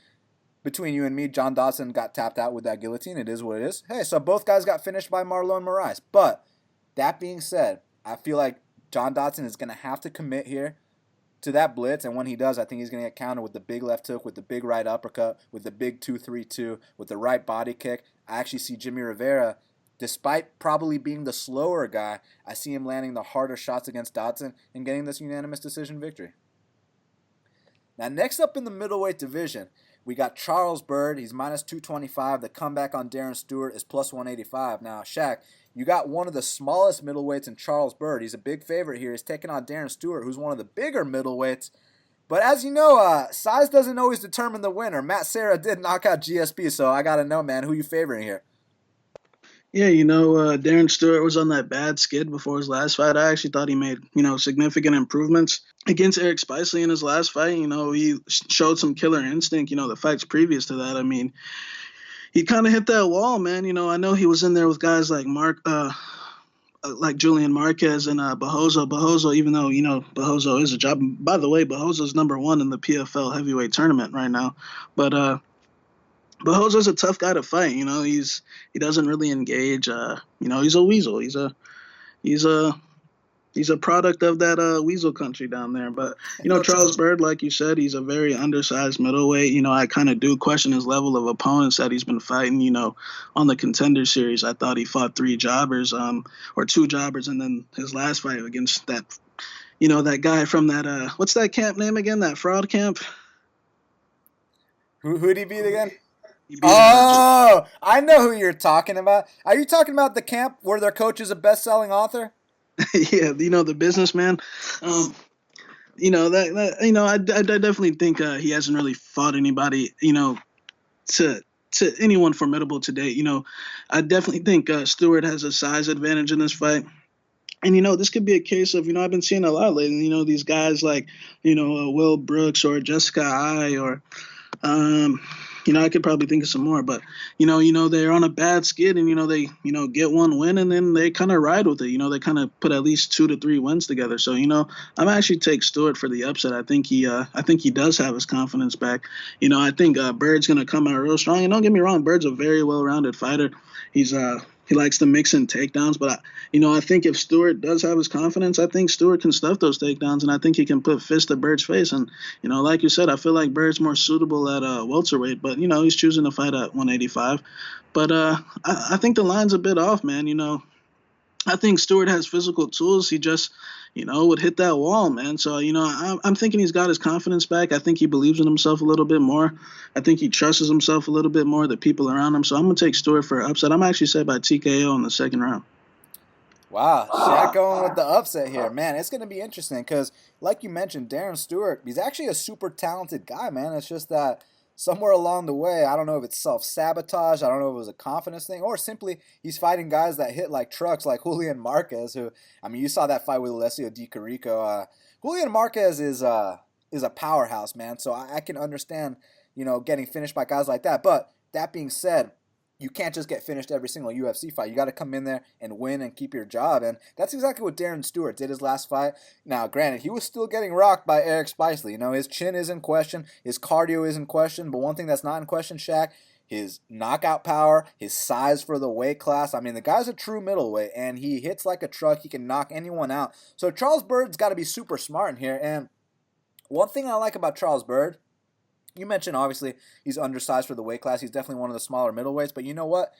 between you and me, John Dodson got tapped out with that guillotine. It is what it is. Hey, so both guys got finished by Marlon Moraes. But that being said, I feel like John Dodson is going to have to commit here to that blitz, and when he does, I think he's going to get countered with the big left hook, with the big right uppercut, with the big 2-3-2, with the right body kick. I actually see Jimmie Rivera, despite probably being the slower guy, I see him landing the harder shots against Dodson and getting this unanimous decision victory. Now, next up in the middleweight division, we got Charles Byrd. He's minus 225. The comeback on Darren Stewart is plus 185. Now, Shaq, you got one of the smallest middleweights in Charles Byrd. He's a big favorite here. He's taking on Darren Stewart, who's one of the bigger middleweights. But as you know, size doesn't always determine the winner. Matt Serra did knock out GSP, so I got to know, man, who you favoring here? Yeah, Darren Stewart was on that bad skid before his last fight. I actually thought he made, significant improvements against Eric Spicely in his last fight. He showed some killer instinct, the fights previous to that. I mean, he kind of hit that wall, man. I know he was in there with guys like like Julian Marquez and Bahozo. Bahozo, even though, Bahozo is a job. By the way, Bahozo's #1 in the PFL heavyweight tournament right now. But Bahozo's a tough guy to fight. He doesn't really engage. He's a weasel. He's a product of that weasel country down there. But Charles Byrd, like you said, he's a very undersized middleweight. I kind of do question his level of opponents that he's been fighting. On the Contender Series, I thought he fought 3 jobbers, or 2 jobbers, and then his last fight against that, that guy from that what's that camp name again? That fraud camp. Who'd he beat again? Oh, I know who you're talking about. Are you talking about the camp where their coach is a best-selling author? Yeah, the businessman. I definitely think he hasn't really fought anybody, to anyone formidable to date. I definitely think Stewart has a size advantage in this fight. And, this could be a case of, I've been seeing a lot lately, these guys like, Will Brooks or Jessica Ai or, I could probably think of some more, but they're on a bad skid, and they get one win, and then they kind of ride with it. They kind of put at least 2 to 3 wins together. So I'm actually take Stewart for the upset. I think he does have his confidence back. I think Byrd's gonna come out real strong. And don't get me wrong, Byrd's a very well-rounded fighter. He likes to mix in takedowns, but I think if Stewart does have his confidence, I think Stewart can stuff those takedowns, and I think he can put fist to Byrd's face. And like you said, I feel like Byrd's more suitable at welterweight, but he's choosing to fight at 185. But I think the line's a bit off, man. I think Stewart has physical tools. He just would hit that wall, man. So, I'm thinking he's got his confidence back. I think he believes in himself a little bit more. I think he trusts himself a little bit more, the people around him. So I'm going to take Stewart for an upset. I'm actually set by TKO in the second round. Wow, Shaq going with the upset here. Man, it's going to be interesting because, like you mentioned, Darren Stewart, he's actually a super talented guy, man. It's just that somewhere along the way, I don't know if it's self-sabotage, I don't know if it was a confidence thing, or simply he's fighting guys that hit like trucks, like Julian Marquez, who, I mean, you saw that fight with Alessio Di Chirico. Julian Marquez is a powerhouse, man, so I can understand, getting finished by guys like that. But that being said, you can't just get finished every single UFC fight. You got to come in there and win and keep your job. And that's exactly what Darren Stewart did his last fight. Now, granted, he was still getting rocked by Eric Spicely. His chin is in question. His cardio is in question. But one thing that's not in question, Shaq, his knockout power, his size for the weight class. I mean, the guy's a true middleweight, and he hits like a truck. He can knock anyone out. So Charles Byrd's got to be super smart in here. And one thing I like about Charles Byrd, you mentioned, obviously, he's undersized for the weight class. He's definitely one of the smaller middleweights. But you know what?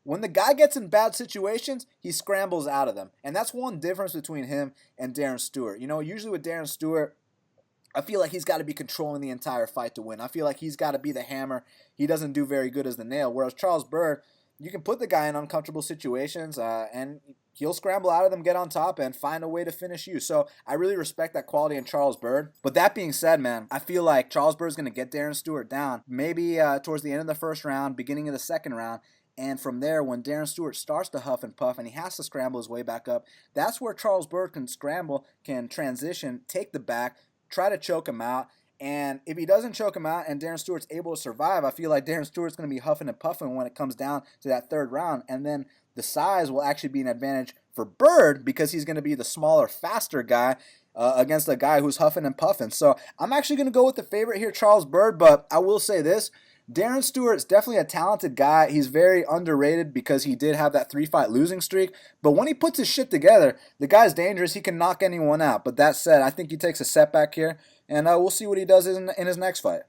when the guy gets in bad situations, he scrambles out of them. And that's one difference between him and Darren Stewart. Usually with Darren Stewart, I feel like he's got to be controlling the entire fight to win. I feel like he's got to be the hammer. He doesn't do very good as the nail. Whereas Charles Byrd, you can put the guy in uncomfortable situations and he'll scramble out of them, get on top, and find a way to finish you. So I really respect that quality in Charles Byrd. But that being said, man, I feel like Charles Byrd's going to get Darren Stewart down maybe towards the end of the first round, beginning of the second round. And from there, when Darren Stewart starts to huff and puff and he has to scramble his way back up, that's where Charles Byrd can scramble, can transition, take the back, try to choke him out. And if he doesn't choke him out and Darren Stewart's able to survive, I feel like Darren Stewart's going to be huffing and puffing when it comes down to that third round. And then the size will actually be an advantage for Byrd because he's going to be the smaller, faster guy against a guy who's huffing and puffing. So I'm actually going to go with the favorite here, Charles Byrd. But I will say this. Darren Stewart's definitely a talented guy. He's very underrated because he did have that 3-fight losing streak. But when he puts his shit together, the guy's dangerous. He can knock anyone out. But that said, I think he takes a setback here. And we'll see what he does in his next fight.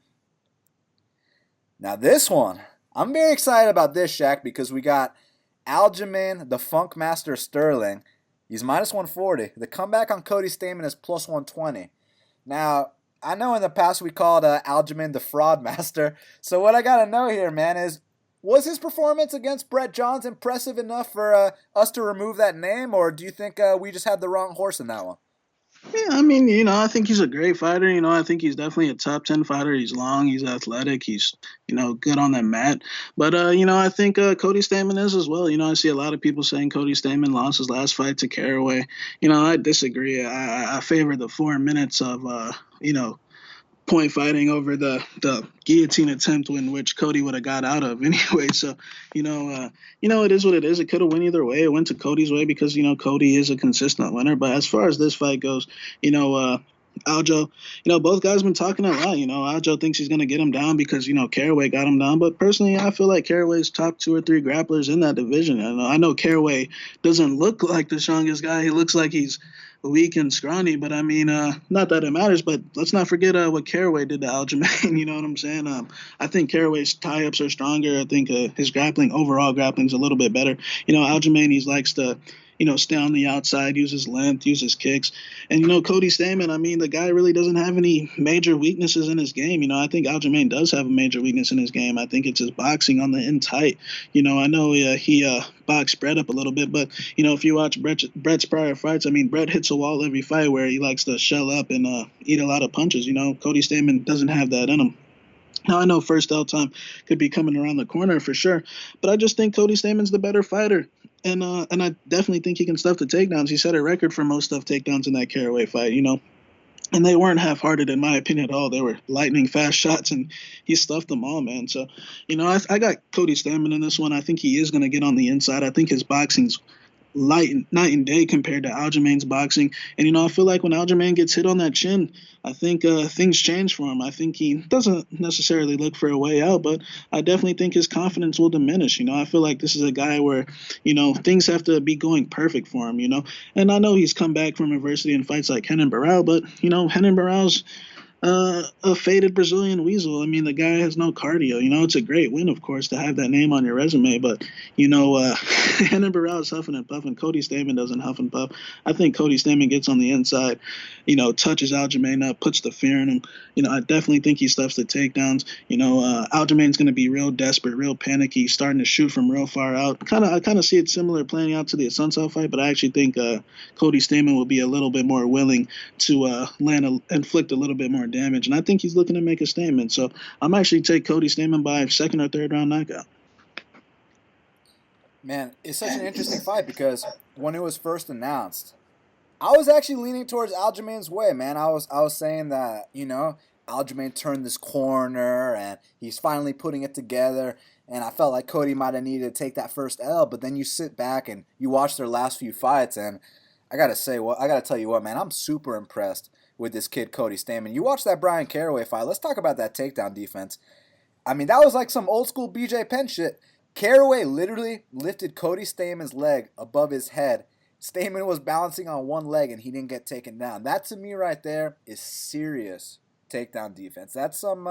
Now this one, I'm very excited about this, Shaq, because we got Aljamain, the Funk Master Sterling. He's minus 140. The comeback on Cody Stamann is plus 120. Now, I know in the past we called Aljamain the Fraud Master. So what I got to know here, man, is was his performance against Brett Johns impressive enough for us to remove that name? Or do you think we just had the wrong horse in that one? Yeah, I mean, I think he's a great fighter. I think he's definitely a top 10 fighter. He's long, he's athletic, he's, good on that mat. But, I think Cody Stamann is as well. I see a lot of people saying Cody Stamann lost his last fight to Caraway. I disagree. I favor the 4 minutes of, point fighting over the guillotine attempt in which Cody would have got out of anyway. So, it is what it is. It could have went either way. It went to Cody's way because, Cody is a consistent winner. But as far as this fight goes, Aljo, both guys been talking a lot. Aljo thinks he's going to get him down because, Caraway got him down. But personally, I feel like Caraway's top 2 or 3 grapplers in that division. I know Caraway doesn't look like the strongest guy. He looks like he's weak and scrawny, but I mean, not that it matters, but let's not forget what Caraway did to Aljamain, you know what I'm saying? I think Caraway's tie-ups are stronger. I think his overall grappling's a little bit better. Aljamain, he likes to, stay on the outside, use his length, use his kicks. And, Cody Stamann, I mean, the guy really doesn't have any major weaknesses in his game. I think Aljamain does have a major weakness in his game. I think it's his boxing on the in tight. I know he boxed Brett up a little bit, but, if you watch Brett's prior fights, I mean, Brett hits a wall every fight where he likes to shell up and eat a lot of punches. Cody Stamann doesn't have that in him. Now, I know first L time could be coming around the corner for sure, but I just think Cody Stamann's the better fighter. And I definitely think he can stuff the takedowns. He set a record for most stuffed takedowns in that Caraway fight, And they weren't half-hearted, in my opinion, at all. They were lightning fast shots, and he stuffed them all, man. So, I got Cody Stamann in this one. I think he is going to get on the inside. I think his boxing's night and day compared to Aljamain's boxing. And, I feel like when Aljamain gets hit on that chin, I think things change for him. I think he doesn't necessarily look for a way out, but I definitely think his confidence will diminish. I feel like this is a guy where, things have to be going perfect for him, And I know he's come back from adversity in fights like Renan Barão, but, Renan Barão's a faded Brazilian weasel. I mean, the guy has no cardio. It's a great win, of course, to have that name on your resume. But, Renan Barão is huffing and puffing. Cody Stamann doesn't huff and puff. I think Cody Stamann gets on the inside, touches Aljamain up, puts the fear in him. I definitely think he stuffs the takedowns. Aljamain's going to be real desperate, real panicky, starting to shoot from real far out. I kind of see it similar playing out to the Assunção fight, but I actually think Cody Stamann will be a little bit more willing to inflict a little bit more damage, and I think he's looking to make a statement. So I'm actually take Cody Stamann by second or third round knockout. Man, it's such an interesting fight because when it was first announced, I was actually leaning towards Aljamain's way, man. I was saying that, Aljamain turned this corner and he's finally putting it together, and I felt like Cody might have needed to take that first L, but then you sit back and you watch their last few fights, and I gotta tell you what, man, I'm super impressed with this kid Cody Stamann. You watch that Brian Caraway fight. Let's talk about that takedown defense. I mean, that was like some old school BJ Penn shit. Caraway literally lifted Cody Stamann's leg above his head. Stamann was balancing on one leg and he didn't get taken down. That to me right there is serious takedown defense. That's some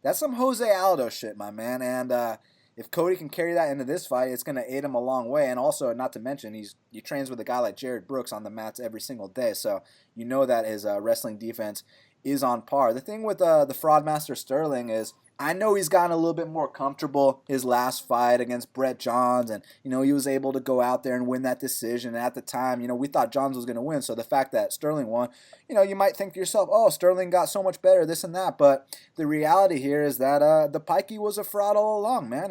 Jose Aldo shit, my man. And if Cody can carry that into this fight, it's going to aid him a long way. And also, not to mention, he trains with a guy like Jared Brooks on the mats every single day, so you know that his wrestling defense is on par. The thing with the Fraudmaster Sterling is, I know he's gotten a little bit more comfortable his last fight against Brett Johns, and he was able to go out there and win that decision. And at the time, we thought Johns was going to win, so the fact that Sterling won, you might think to yourself, oh, Sterling got so much better, this and that. But the reality here is that the Pikey was a fraud all along, man.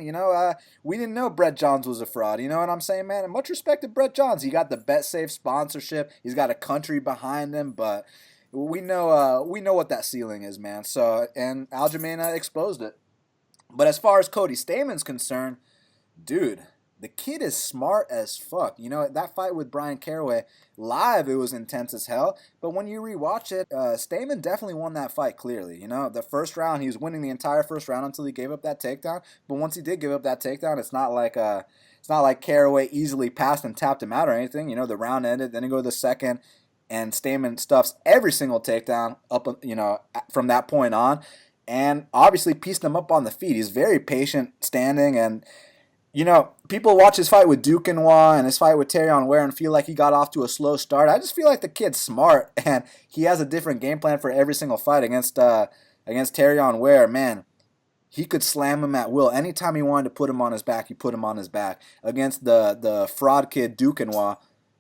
We didn't know Brett Johns was a fraud. You know what I'm saying, man? And much respect to Brett Johns. He got the BetSafe sponsorship. He's got a country behind him, but we know what that ceiling is, man. So, and Aljamain exposed it. But as far as Cody Stamann's concerned, dude, the kid is smart as fuck. That fight with Brian Caraway, live, it was intense as hell. But when you rewatch it, Stamann definitely won that fight clearly. The first round, he was winning the entire first round until he gave up that takedown. But once he did give up that takedown, it's not like Caraway easily passed and tapped him out or anything. The round ended, then he go to the second, and Stamann stuffs every single takedown up, from that point on, and obviously pieced him up on the feet. He's very patient standing, and people watch his fight with Duquesnoy and his fight with Tyron Ware and feel like he got off to a slow start. I just feel like the kid's smart, and he has a different game plan for every single fight against Tyron Ware. Man, he could slam him at will. Anytime he wanted to put him on his back, he put him on his back. Against the fraud kid Duquesnoy,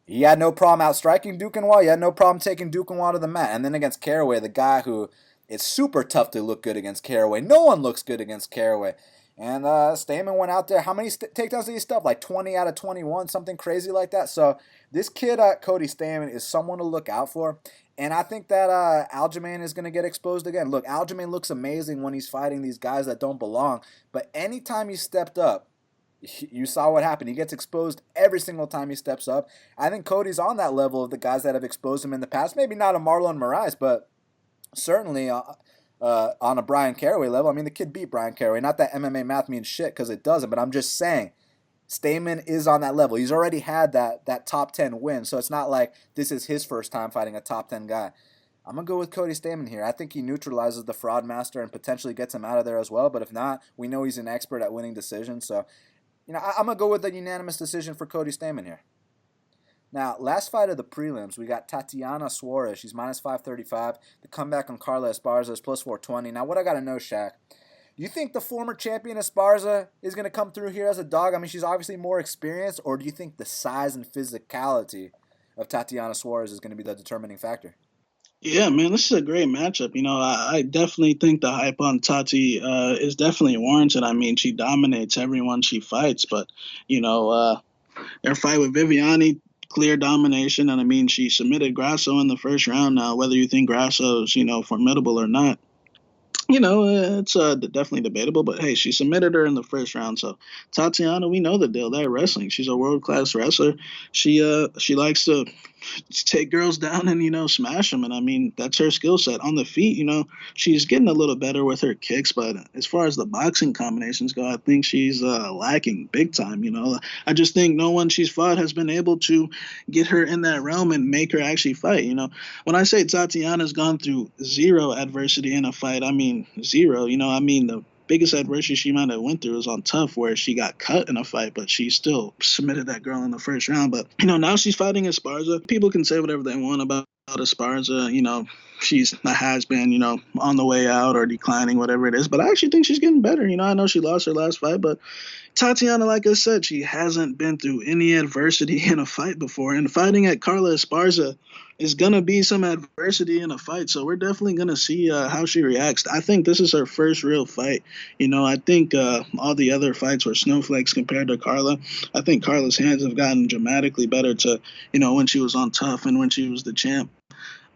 he had no problem outstriking Duquesnoy. He had no problem taking Duquesnoy to the mat. And then against Caraway, the guy who it's super tough to look good against Caraway. No one looks good against Caraway. And Stamann went out there. How many takedowns did he stuff? Like 20 out of 21, something crazy like that. So this kid, Cody Stamann, is someone to look out for. And I think that Aljamain is going to get exposed again. Look, Aljamain looks amazing when he's fighting these guys that don't belong. But anytime he stepped up, you saw what happened. He gets exposed every single time he steps up. I think Cody's on that level of the guys that have exposed him in the past. Maybe not a Marlon Moraes, but certainly on a Brian Caraway level. I mean, the kid beat Brian Caraway. Not that MMA math means shit, because it doesn't, but I'm just saying Stamann is on that level. He's already had that top 10 win, so it's not like this is his first time fighting a top 10 guy. I'm going to go with Cody Stamann here. I think he neutralizes the fraud master and potentially gets him out of there as well, but if not, we know he's an expert at winning decisions, so I'm going to go with a unanimous decision for Cody Stamann here. Now, last fight of the prelims, we got Tatiana Suarez. She's minus 535. The comeback on Carla Esparza is plus 420. Now, what I got to know, Shaq, do you think the former champion Esparza is going to come through here as a dog? I mean, she's obviously more experienced, or do you think the size and physicality of Tatiana Suarez is going to be the determining factor? Yeah, man, this is a great matchup. I definitely think the hype on Tati is definitely warranted. I mean, she dominates everyone she fights, but, their fight with Viviani, clear domination, and I mean, she submitted Grasso in the first round. Now, whether you think Grasso's, formidable or not, it's definitely debatable, but hey, she submitted her in the first round. So Tatiana, we know the deal. They're wrestling. She's a world-class wrestler. She likes to take girls down and, smash them. And I mean, that's her skill set. On the feet, she's getting a little better with her kicks, but as far as the boxing combinations go, I think she's lacking big time. I just think no one she's fought has been able to get her in that realm and make her actually fight. When I say Tatiana's gone through zero adversity in a fight, I mean zero. The biggest adversity she might have went through was on Tough, where she got cut in a fight, but she still submitted that girl in the first round. But now she's fighting Esparza. People can say whatever they want about Esparza. She's a has-been, on the way out or declining, whatever it is. But I actually think she's getting better. I know she lost her last fight, but Tatiana, like I said, she hasn't been through any adversity in a fight before. And fighting at Carla Esparza is going to be some adversity in a fight. So we're definitely going to see how she reacts. I think this is her first real fight. I think all the other fights were snowflakes compared to Carla. I think Carla's hands have gotten dramatically better to, when she was on Tough and when she was the champ.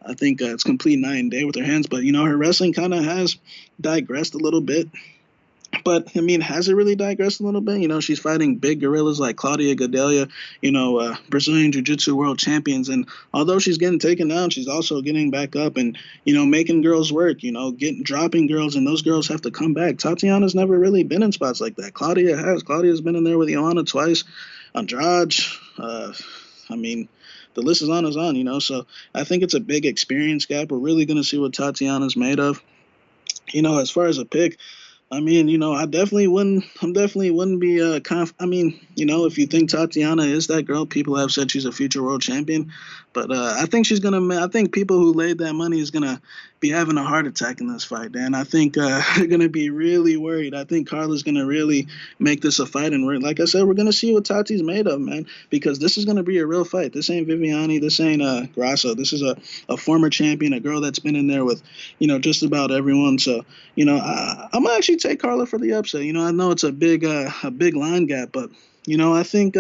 I think it's complete night and day with her hands. But, her wrestling kind of has digressed a little bit. But, I mean, has it really digressed a little bit? She's fighting big gorillas like Claudia Gadelha, Brazilian Jiu-Jitsu world champions. And although she's getting taken down, she's also getting back up and, making girls work, dropping girls, and those girls have to come back. Tatiana's never really been in spots like that. Claudia has. Claudia's been in there with Joanna twice. Andrade, the list is on, So I think it's a big experience gap. We're really going to see what Tatiana's made of. As far as a pick, I mean, I definitely wouldn't. I definitely wouldn't be I mean, if you think Tatiana is that girl, people have said she's a future world champion, but I think she's gonna. I think people who laid that money is gonna be having a heart attack in this fight, and I think they're gonna be really worried. I think Carla's gonna really make this a fight, and like I said, we're gonna see what Tati's made of, man, because this is gonna be a real fight. This ain't Viviani. This ain't Grasso. This is a former champion, a girl that's been in there with, just about everyone. So. I'm gonna actually take Carla for the upset. I know it's a big line gap, but I think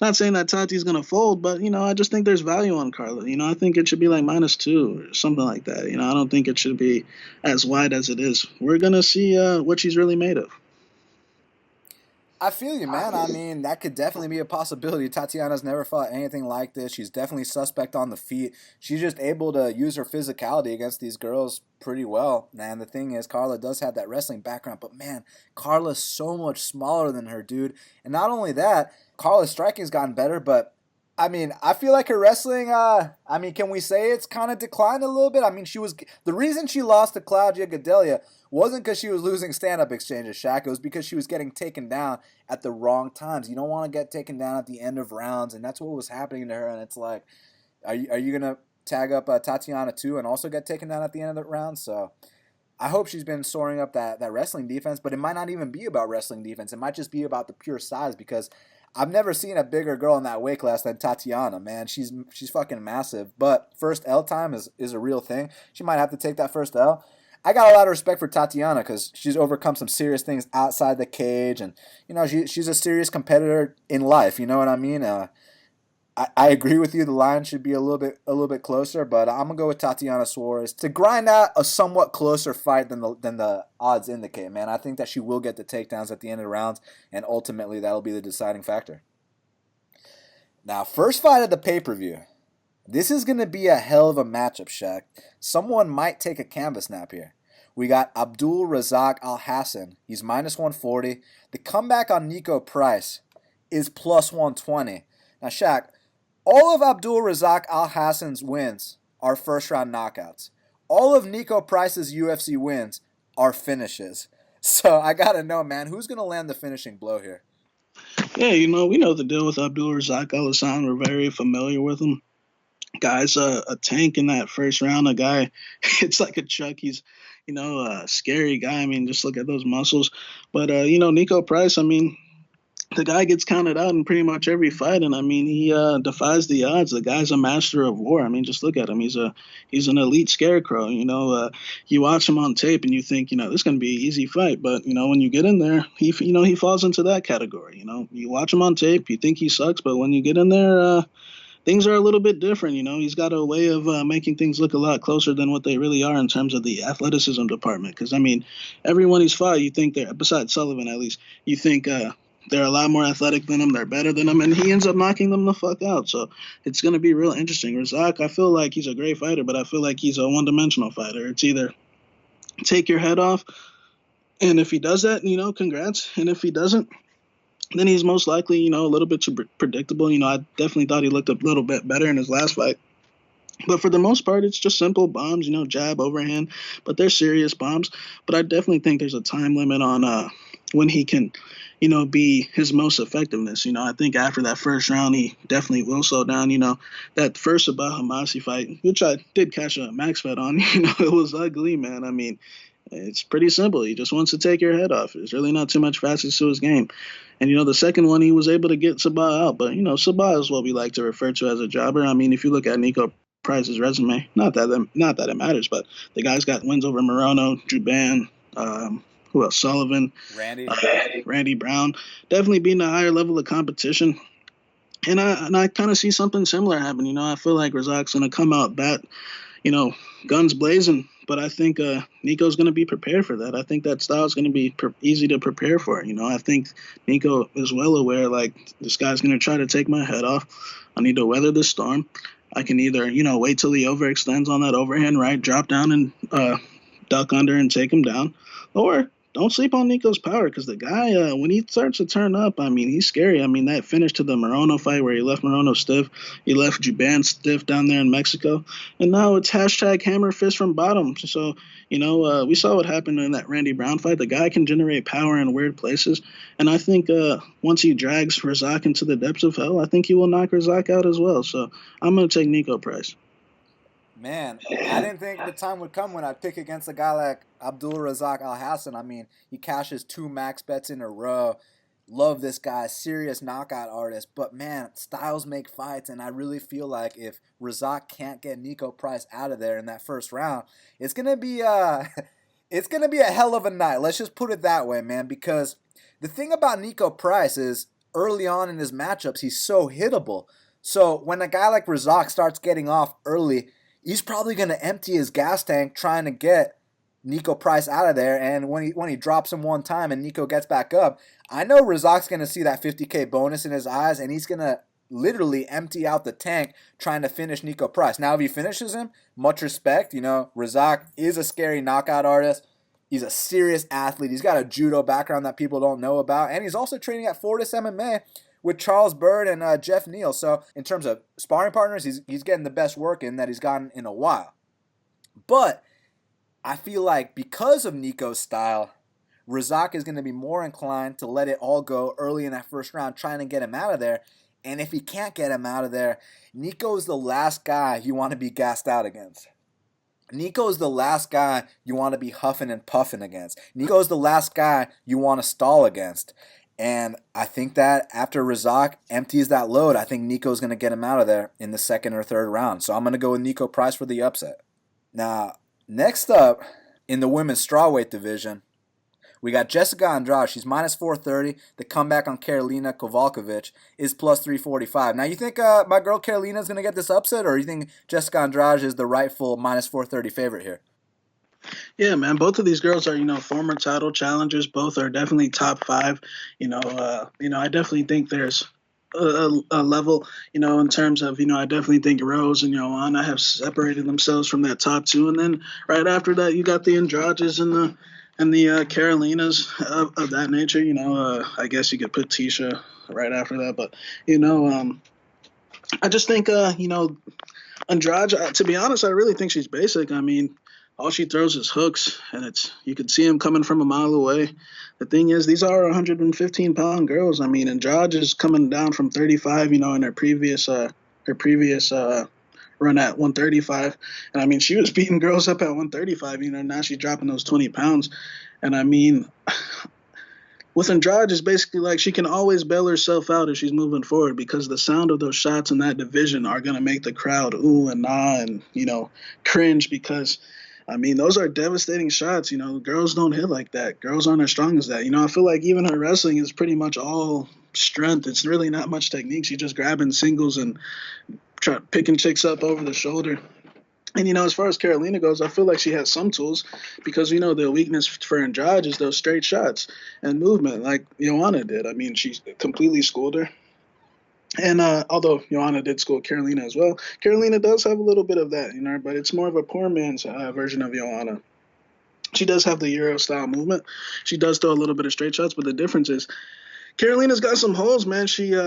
not saying that Tati's gonna fold, but I just think there's value on Carla. I think it should be like -2 or something like that. I don't think it should be as wide as it is. We're gonna see what she's really made of. I feel you, man. I mean, that could definitely be a possibility. Tatiana's never fought anything like this. She's definitely suspect on the feet. She's just able to use her physicality against these girls pretty well. And the thing is, Carla does have that wrestling background, but man, Carla's so much smaller than her, dude. And not only that, Carla's striking's gotten better, but I mean, I feel like her wrestling, I mean, can we say it's kind of declined a little bit? I mean, the reason she lost to Claudia Gadelia wasn't because she was losing stand-up exchanges, Shaq. It was because she was getting taken down at the wrong times. You don't want to get taken down at the end of rounds, and that's what was happening to her. And it's like, are you gonna tag up Tatiana too and also get taken down at the end of the round? So I hope she's been soaring up that wrestling defense, but it might not even be about wrestling defense. It might just be about the pure size because I've never seen a bigger girl in that weight class than Tatiana, man. She's fucking massive. But first L time is a real thing. She might have to take that first L. I got a lot of respect for Tatiana because she's overcome some serious things outside the cage, and she's a serious competitor in life. You know what I mean? I agree with you. The line should be a little bit closer, but I'm gonna go with Tatiana Suarez to grind out a somewhat closer fight than the odds indicate. Man, I think that she will get the takedowns at the end of the rounds, and ultimately that'll be the deciding factor. Now, first fight of the pay-per-view. This is gonna be a hell of a matchup, Shaq. Someone might take a canvas nap here. We got Abdul Razak Alhassan. He's -140. The comeback on Niko Price is +120. Now, Shaq, all of Abdul Razak Alhassan's wins are first-round knockouts. All of Niko Price's UFC wins are finishes. So I gotta know, man, who's gonna land the finishing blow here? Yeah, we know the deal with Abdul Razak Alhassan. We're very familiar with him. Guy's a tank in that first round. A guy, it's like a truck. He's, a scary guy. I mean, just look at those muscles. But Niko Price. I mean, the guy gets counted out in pretty much every fight, and I mean, he defies the odds. The guy's a master of war. I mean, just look at him. He's an elite scarecrow. You watch him on tape, and you think, this is going to be an easy fight. But when you get in there, he falls into that category. You watch him on tape, you think he sucks, but when you get in there, things are a little bit different. He's got a way of making things look a lot closer than what they really are in terms of the athleticism department. Because I mean, everyone he's fought, you think they're, besides Sullivan at least, you think they're a lot more athletic than him. They're better than him, and he ends up knocking them the fuck out. So it's going to be real interesting. Razak, I feel like he's a great fighter, but I feel like he's a one-dimensional fighter. It's either take your head off, and if he does that, congrats. And if he doesn't, then he's most likely, a little bit too predictable. I definitely thought he looked a little bit better in his last fight. But for the most part, it's just simple bombs, jab, overhand. But they're serious bombs. But I definitely think there's a time limit on when he can, be his most effectiveness. I think after that first round, he definitely will slow down. That first Sabah Hamasi fight, which I did catch a max bet on, it was ugly, man. I mean, it's pretty simple. He just wants to take your head off. There's really not too much facets to his game. And, the second one, he was able to get Sabah out. But, Sabah is what we like to refer to as a jobber. I mean, if you look at Niko Price's resume, not that it matters, but the guy's got wins over Morono, Juban, who else? Sullivan, Randy Brown. Definitely being a higher level of competition. And I kind of see something similar happen. I feel like Razak's going to come out guns blazing. But I think Niko's going to be prepared for that. I think that style is going to be easy to prepare for. I think Niko is well aware, like, this guy's going to try to take my head off. I need to weather the storm. I can either, wait till he overextends on that overhand right, drop down and duck under and take him down, or don't sleep on Niko's power because the guy, when he starts to turn up, I mean, he's scary. I mean, that finish to the Morono fight where he left Morono stiff, he left Juban stiff down there in Mexico, and now it's hashtag hammer fist from bottom. So, we saw what happened in that Randy Brown fight. The guy can generate power in weird places, and I think once he drags Razak into the depths of hell, I think he will knock Razak out as well. So I'm going to take Niko Price. Man, I didn't think the time would come when I'd pick against a guy like Abdul Razak Alhassan. I mean, he cashes 2 max bets in a row. Love this guy, serious knockout artist. But man, styles make fights, and I really feel like if Razak can't get Niko Price out of there in that first round, it's gonna be it's gonna be a hell of a night. Let's just put it that way, man. Because the thing about Niko Price is early on in his matchups, he's so hittable. So when a guy like Razak starts getting off early, he's probably going to empty his gas tank trying to get Niko Price out of there. And when he drops him one time and Niko gets back up, I know Razak's going to see that 50K bonus in his eyes, and he's going to literally empty out the tank trying to finish Niko Price. Now, if he finishes him, much respect. Razak is a scary knockout artist. He's a serious athlete. He's got a judo background that people don't know about. And he's also training at Fortis MMA with Charles Byrd and Geoff Neal. So in terms of sparring partners, he's getting the best work in that he's gotten in a while. But I feel like because of Niko's style, Razak is going to be more inclined to let it all go early in that first round, trying to get him out of there. And if he can't get him out of there, Niko's the last guy you want to be gassed out against. Niko's the last guy you want to be huffing and puffing against. Niko's the last guy you want to stall against. And I think that after Razak empties that load, I think Niko's going to get him out of there in the second or third round. So I'm going to go with Niko Price for the upset. Now, next up in the women's strawweight division, we got Jessica Andrade. She's minus 430. The comeback on Karolina Kowalkiewicz is plus 345. Now, you think my girl Karolina is going to get this upset, or you think Jessica Andrade is the rightful minus 430 favorite here? Yeah, man. Both of these girls are, former title challengers. Both are definitely top five. I definitely think there's a level, in terms of, I definitely think Rose and Joanna have separated themselves from that top two, and then right after that, you got the Andrades and the Carolinas of that nature. I guess you could put Tisha right after that, but I just think Andrade. To be honest, I really think she's basic. I mean, all she throws is hooks, and you can see him coming from a mile away. The thing is, these are 115-pound girls. I mean, Andrade is coming down from 35, in her previous run at 135. And, I mean, she was beating girls up at 135, now she's dropping those 20 pounds. And, I mean, with Andrade, it's basically like she can always bail herself out as she's moving forward because the sound of those shots in that division are going to make the crowd ooh and ah and, cringe because – I mean, those are devastating shots. Girls don't hit like that. Girls aren't as strong as that. I feel like even her wrestling is pretty much all strength. It's really not much technique. She's just grabbing singles and picking chicks up over the shoulder. And, as far as Karolina goes, I feel like she has some tools because, the weakness for Andrade is those straight shots and movement like Joanna did. I mean, she completely schooled her. And although Joanna did school Karolina as well, Karolina does have a little bit of that, but it's more of a poor man's version of Joanna. She does have the Euro-style movement. She does throw a little bit of straight shots, but the difference is Karolina's got some holes, man. She,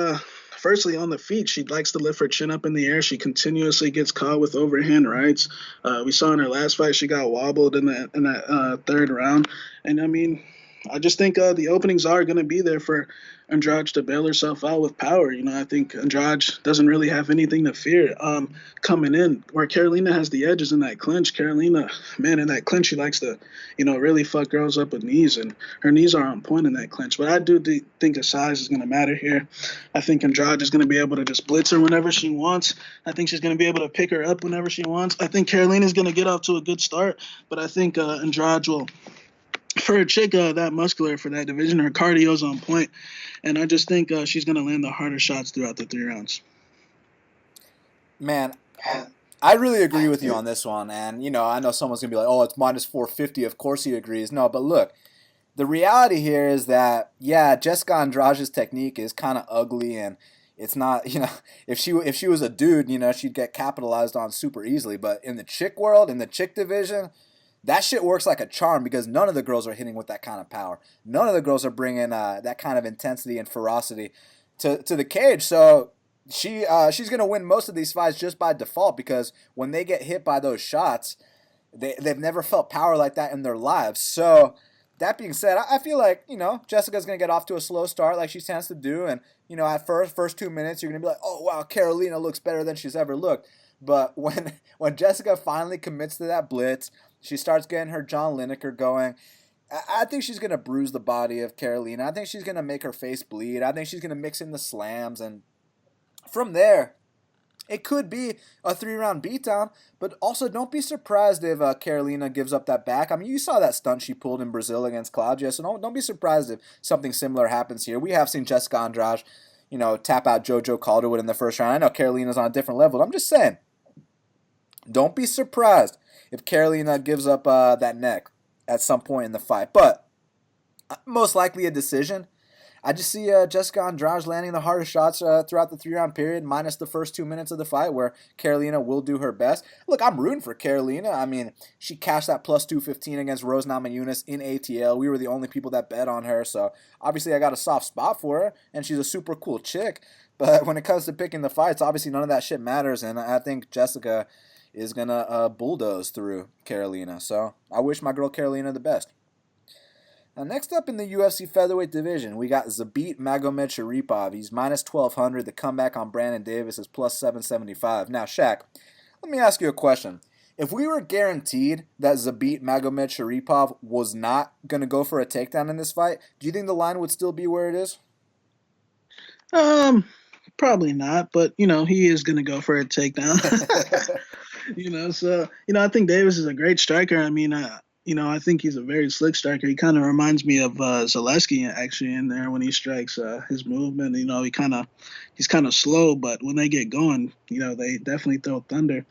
firstly, on the feet, she likes to lift her chin up in the air. She continuously gets caught with overhand rights. We saw in her last fight she got wobbled in that third round. And, I mean, I just think the openings are going to be there for Andrade to bail herself out with power. I think Andrade doesn't really have anything to fear coming in. Where Karolina has the edges in that clinch. Karolina, man, in that clinch, she likes to, really fuck girls up with knees, and her knees are on point in that clinch. But I do think the size is going to matter here. I think Andrade is going to be able to just blitz her whenever she wants. I think she's going to be able to pick her up whenever she wants. I think Karolina is going to get off to a good start, but I think Andrade will. For a chick that muscular for that division, her cardio's on point, and I just think she's going to land the harder shots throughout the 3 rounds. Man, I really agree with you on this one, and I know someone's going to be like, oh, it's minus 450, of course he agrees. No, but look, the reality here is that, yeah, Jessica Andrade's technique is kind of ugly, and it's not, if she was a dude, she'd get capitalized on super easily, but in the chick world, in the chick division, that shit works like a charm because none of the girls are hitting with that kind of power. None of the girls are bringing that kind of intensity and ferocity to the cage. So she's gonna win most of these fights just by default because when they get hit by those shots, they've never felt power like that in their lives. So that being said, I feel like, Jessica's going to get off to a slow start like she tends to do. And, at first 2 minutes, you're going to be like, oh, wow, Karolina looks better than she's ever looked. But when Jessica finally commits to that blitz, she starts getting her John Lineker going. I think she's going to bruise the body of Karolina. I think she's going to make her face bleed. I think she's going to mix in the slams. And from there, it could be a 3-round beatdown, but also don't be surprised if Karolina gives up that back. I mean, you saw that stunt she pulled in Brazil against Claudia, so don't be surprised if something similar happens here. We have seen Jessica Andrade, tap out JoJo Calderwood in the first round. I know Karolina's on a different level. I'm just saying, don't be surprised if Karolina gives up that neck at some point in the fight. But most likely a decision. I just see Jessica Andrade landing the hardest shots throughout the 3-round period, minus the first 2 minutes of the fight where Karolina will do her best. Look, I'm rooting for Karolina. I mean, she cashed that plus 215 against Rose Namajunas in ATL. We were the only people that bet on her, so obviously I got a soft spot for her, and she's a super cool chick. But when it comes to picking the fights, obviously none of that shit matters, and I think Jessica is going to bulldoze through Karolina. So I wish my girl Karolina the best. Now, next up in the UFC featherweight division, we got Zabit Magomedsharipov. He's minus 1,200. The comeback on Brandon Davis is plus 775. Now, Shaq, let me ask you a question. If we were guaranteed that Zabit Magomedsharipov was not going to go for a takedown in this fight, do you think the line would still be where it is? Probably not, but he is going to go for a takedown. I think Davis is a great striker. I mean, I think he's a very slick striker. He kind of reminds me of Zaleski actually in there when he strikes. His movement, he's kind of slow, but when they get going, they definitely throw thunder.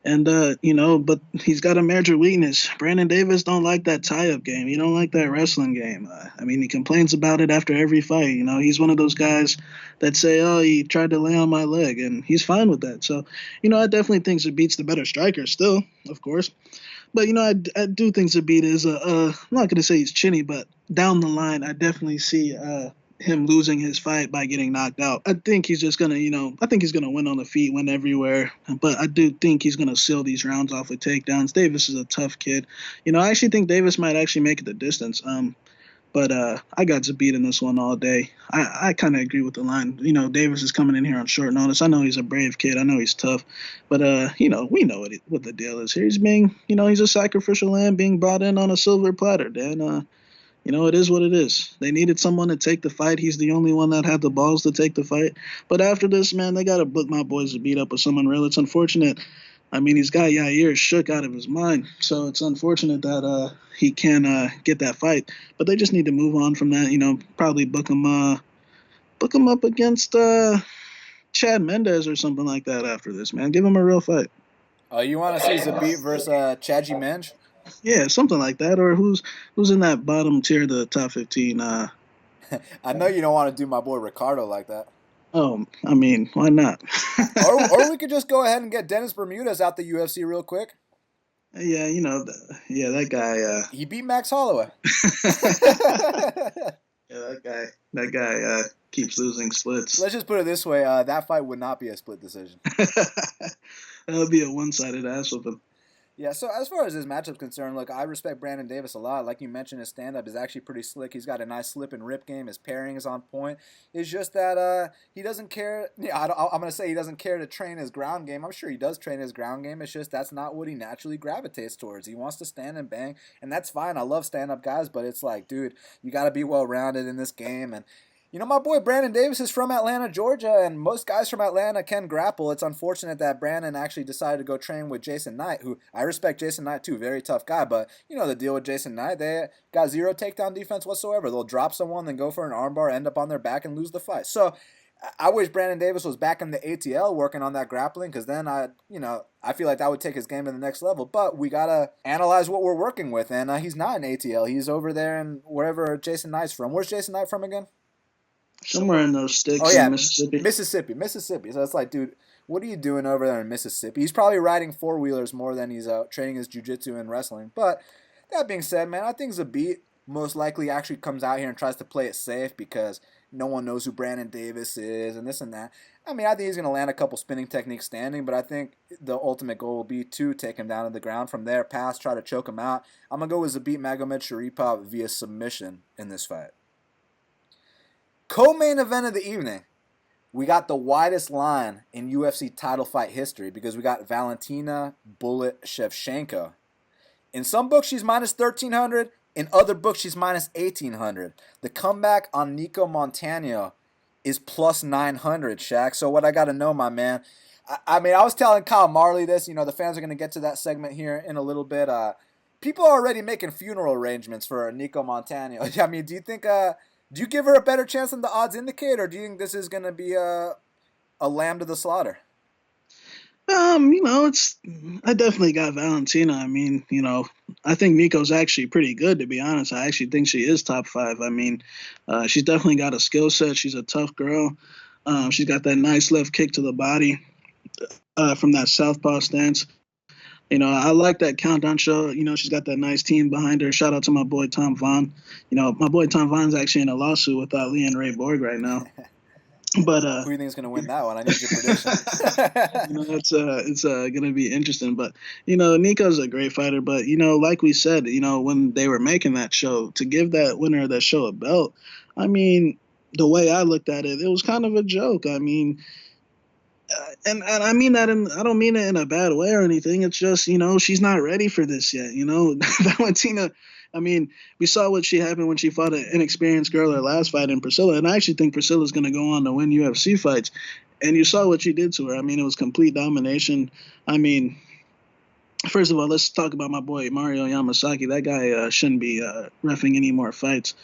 And but he's got a major weakness. Brandon Davis don't like that tie-up game. He don't like that wrestling game. He complains about it after every fight. He's one of those guys that say, "Oh, he tried to lay on my leg," and he's fine with that. So, I definitely think Zabit's the better striker still, of course. But, I do think Zabit is, I'm not going to say he's chinny, but down the line, I definitely see him losing his fight by getting knocked out. I think he's just going to, I think he's going to win on the feet, win everywhere. But I do think he's going to seal these rounds off with takedowns. Davis is a tough kid. I actually think Davis might actually make it the distance. But I got Zabit in this one all day. I kind of agree with the line. Davis is coming in here on short notice. I know he's a brave kid. I know he's tough. But, we know what the deal is here. He's being, he's a sacrificial lamb being brought in on a silver platter, Dan. It is what it is. They needed someone to take the fight. He's the only one that had the balls to take the fight. But after this, man, they got to book my boys to beat up with someone real. It's unfortunate. He's got Yair shook out of his mind. So it's unfortunate that he can't get that fight. But they just need to move on from that. Probably book him up against Chad Mendez or something like that after this, man. Give him a real fight. Oh, you want to see Zabit versus Chaji Menj? Yeah, something like that. Or who's in that bottom tier of the top 15? I know you don't want to do my boy Ricardo like that. Oh, why not? or we could just go ahead and get Dennis Bermudez out the UFC real quick. Yeah, that guy. He beat Max Holloway. Yeah, that guy keeps losing splits. Let's just put it this way: that fight would not be a split decision. That would be a one-sided ass whooping. Yeah, so as far as his matchup's concerned, look, I respect Brandon Davis a lot. Like you mentioned, his stand-up is actually pretty slick. He's got a nice slip and rip game. His pairing is on point. It's just that he doesn't care. Yeah, I'm going to say he doesn't care to train his ground game. I'm sure he does train his ground game. It's just that's not what he naturally gravitates towards. He wants to stand and bang, and that's fine. I love stand-up guys, but it's like, dude, you got to be well-rounded in this game, and my boy Brandon Davis is from Atlanta, Georgia, and most guys from Atlanta can grapple. It's unfortunate that Brandon actually decided to go train with Jason Knight, who I respect Jason Knight too, very tough guy, but the deal with Jason Knight, they got zero takedown defense whatsoever. They'll drop someone, then go for an armbar, end up on their back, and lose the fight. So I wish Brandon Davis was back in the ATL working on that grappling, because then I feel like that would take his game to the next level. But we got to analyze what we're working with, and he's not in ATL. He's over there in wherever Jason Knight's from. Where's Jason Knight from again? Somewhere in those sticks in Mississippi. Mississippi. So it's like, dude, what are you doing over there in Mississippi? He's probably riding four-wheelers more than he's training his jiu-jitsu and wrestling. But that being said, man, I think Zabit most likely actually comes out here and tries to play it safe because no one knows who Brandon Davis is and this and that. I mean, I think he's going to land a couple spinning techniques standing, but I think the ultimate goal will be to take him down to the ground. From there, pass, try to choke him out. I'm going to go with Zabit Magomedsharipov via submission in this fight. Co-main event of the evening. We got the widest line in UFC title fight history because we got Valentina Bullet Shevchenko. In some books, she's minus 1,300. In other books, she's minus 1,800. The comeback on Niko Montano is plus 900, Shaq. So what I got to know, my man, I mean, I was telling Kyle Marley this. The fans are going to get to that segment here in a little bit. People are already making funeral arrangements for Niko Montano. I mean, do you think, do you give her a better chance than the odds indicate, or do you think this is going to be a lamb to the slaughter? I definitely got Valentina. I mean, I think Niko's actually pretty good, to be honest. I actually think she is top 5. I mean, she's definitely got a skill set. She's a tough girl. She's got that nice left kick to the body from that southpaw stance. I like that countdown show. She's got that nice team behind her. Shout out to my boy Tom Vaughn. My boy Tom Vaughn's actually in a lawsuit with Lee and Ray Borg right now. But who do you think is going to win that one? I need your prediction. It's going to be interesting. But Niko's a great fighter. But like we said, when they were making that show, to give that winner of that show a belt, I mean, the way I looked at it, it was kind of a joke. I mean, and I mean that I don't mean it in a bad way or anything. It's just she's not ready for this yet. Valentina. I mean, we saw what she happened when she fought an inexperienced girl her last fight in Priscilla, and I actually think Priscilla's going to go on to win UFC fights. And you saw what she did to her. I mean, it was complete domination. I mean, first of all, let's talk about my boy Mario Yamasaki. That guy shouldn't be reffing any more fights.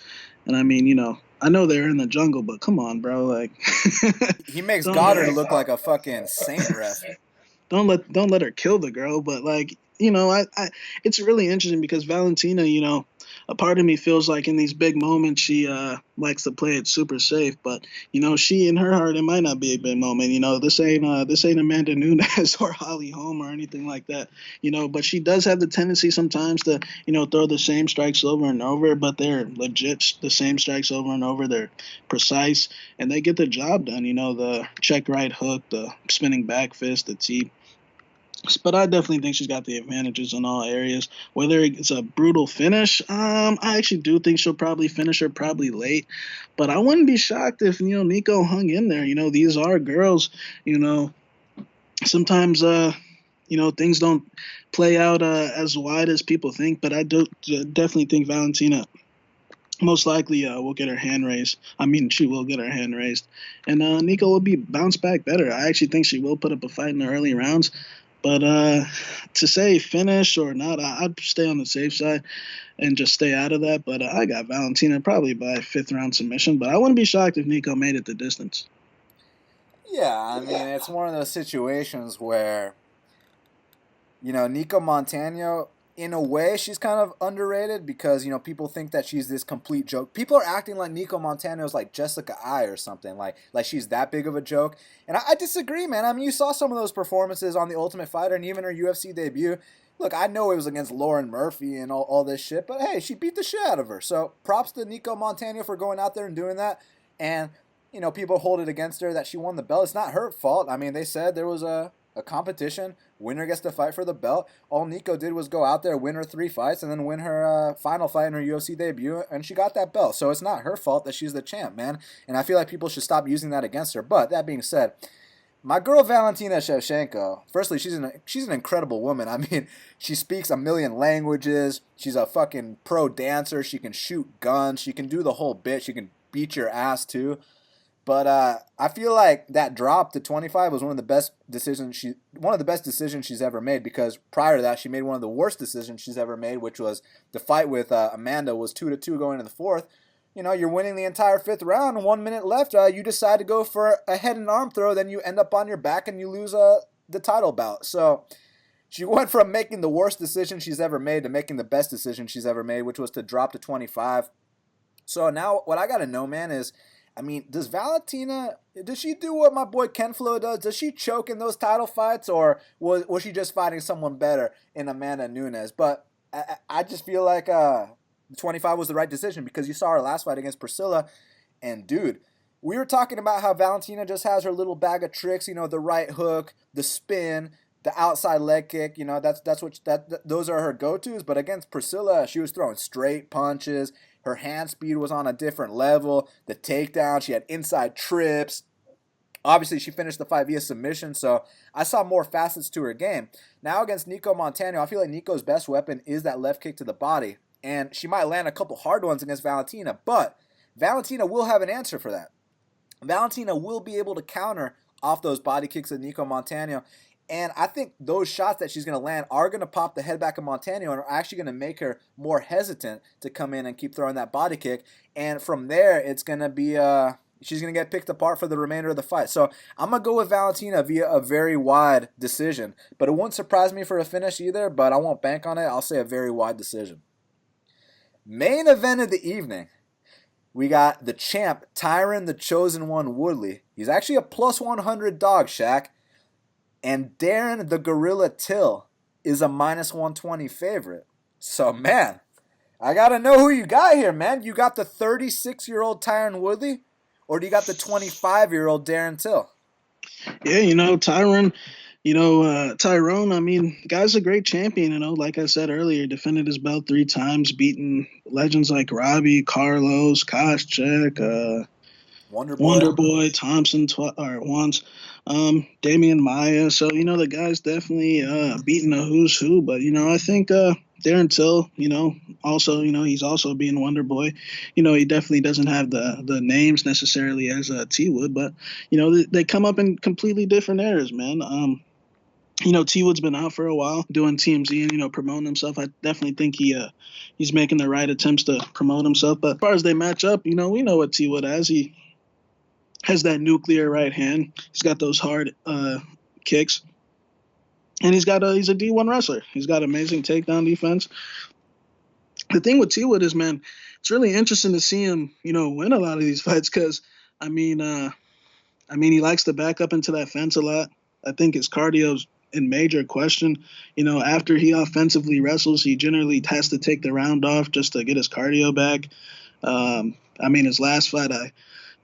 And I mean, I know they're in the jungle, but come on, bro. Like, he makes Goddard look like a fucking saint ref. Don't let her kill the girl, but like. It's really interesting because Valentina, a part of me feels like in these big moments she likes to play it super safe, but she in her heart it might not be a big moment. This ain't Amanda Nunes or Holly Holm or anything like that. But she does have the tendency sometimes to throw the same strikes over and over, but they're legit the same strikes over and over. They're precise and they get the job done. The check right hook, the spinning back fist, the teep. But I definitely think she's got the advantages in all areas. Whether it's a brutal finish, I actually do think she'll probably finish her probably late. But I wouldn't be shocked if, Niko hung in there. These are girls, sometimes, things don't play out as wide as people think. But I do definitely think Valentina most likely will get her hand raised. I mean, she will get her hand raised. And Niko will be bounced back better. I actually think she will put up a fight in the early rounds. But to say finish or not, I'd stay on the safe side and just stay out of that. But I got Valentina probably by 5th round submission. But I wouldn't be shocked if Niko made it the distance. Yeah, I mean, it's one of those situations where, Niko Montano, in a way, she's kind of underrated because, people think that she's this complete joke. People are acting like Niko Montano is like Jessica I or something, like she's that big of a joke. And I disagree, man. I mean, you saw some of those performances on The Ultimate Fighter and even her UFC debut. Look, I know it was against Lauren Murphy and all this shit, but hey, she beat the shit out of her. So props to Niko Montano for going out there and doing that. And, people hold it against her that she won the belt. It's not her fault. I mean, they said there was a competition. Winner gets to fight for the belt. All Niko did was go out there, win her 3 fights, and then win her final fight in her UFC debut, and she got that belt. So it's not her fault that she's the champ, man. And I feel like people should stop using that against her. But that being said, my girl Valentina Shevchenko, firstly, she's an incredible woman. I mean, she speaks a million languages. She's a fucking pro dancer. She can shoot guns. She can do the whole bit. She can beat your ass too. But I feel like that drop to 25 was one of the best decisions she's ever made, because prior to that she made one of the worst decisions she's ever made, which was the fight with Amanda was 2-2 going into the 4th. You're winning the entire 5th round, 1 minute left. You decide to go for a head and arm throw, then you end up on your back and you lose the title bout. So she went from making the worst decision she's ever made to making the best decision she's ever made, which was to drop to 25. So now what I got to know, man, is I mean, does she do what my boy Ken Flo does? Does she choke in those title fights, or was she just fighting someone better in Amanda Nunes? But I just feel like 25 was the right decision because you saw her last fight against Priscilla, and dude, we were talking about how Valentina just has her little bag of tricks, the right hook, the spin, the outside leg kick, those are her go-tos, but against Priscilla, she was throwing straight punches. Her hand speed was on a different level. The takedown, she had inside trips. Obviously, she finished the fight via submission, so I saw more facets to her game. Now against Niko Montano, I feel like Niko's best weapon is that left kick to the body, and she might land a couple hard ones against Valentina, but Valentina will have an answer for that. Valentina will be able to counter off those body kicks of Niko Montano. And I think those shots that she's going to land are going to pop the head back of Montano and are actually going to make her more hesitant to come in and keep throwing that body kick. And from there, it's going to be she's going to get picked apart for the remainder of the fight. So I'm going to go with Valentina via a very wide decision. But it won't surprise me for a finish either, but I won't bank on it. I'll say a very wide decision. Main event of the evening. We got the champ, Tyron, the Chosen One, Woodley. He's actually a plus 100 dog, Shaq. And Darren, the Gorilla Till, is a minus 120 favorite. So, man, I got to know who you got here, man. You got the 36-year-old Tyron Woodley, or do you got the 25-year-old Darren Till? Yeah, Tyrone, I mean, guy's a great champion, like I said earlier, defended his belt 3 times, beaten legends like Robbie, Carlos, Koscheck, Wonder Boy, Thompson once, Damian Maia. So, the guy's definitely beating a who's who. But, I think Darren Till, also, he's also being Wonder Boy. He definitely doesn't have the names necessarily as T would, but, they come up in completely different eras, man. T Wood's been out for a while doing TMZ and, promoting himself. I definitely think he's making the right attempts to promote himself. But as far as they match up, we know what T Wood has. He has that nuclear right hand. He's got those hard kicks. And he's a D1 wrestler. He's got amazing takedown defense. The thing with T Wood is, man, it's really interesting to see him, win a lot of these fights because, he likes to back up into that fence a lot. I think his cardio's in major question. After he offensively wrestles, he generally has to take the round off just to get his cardio back. His last fight, I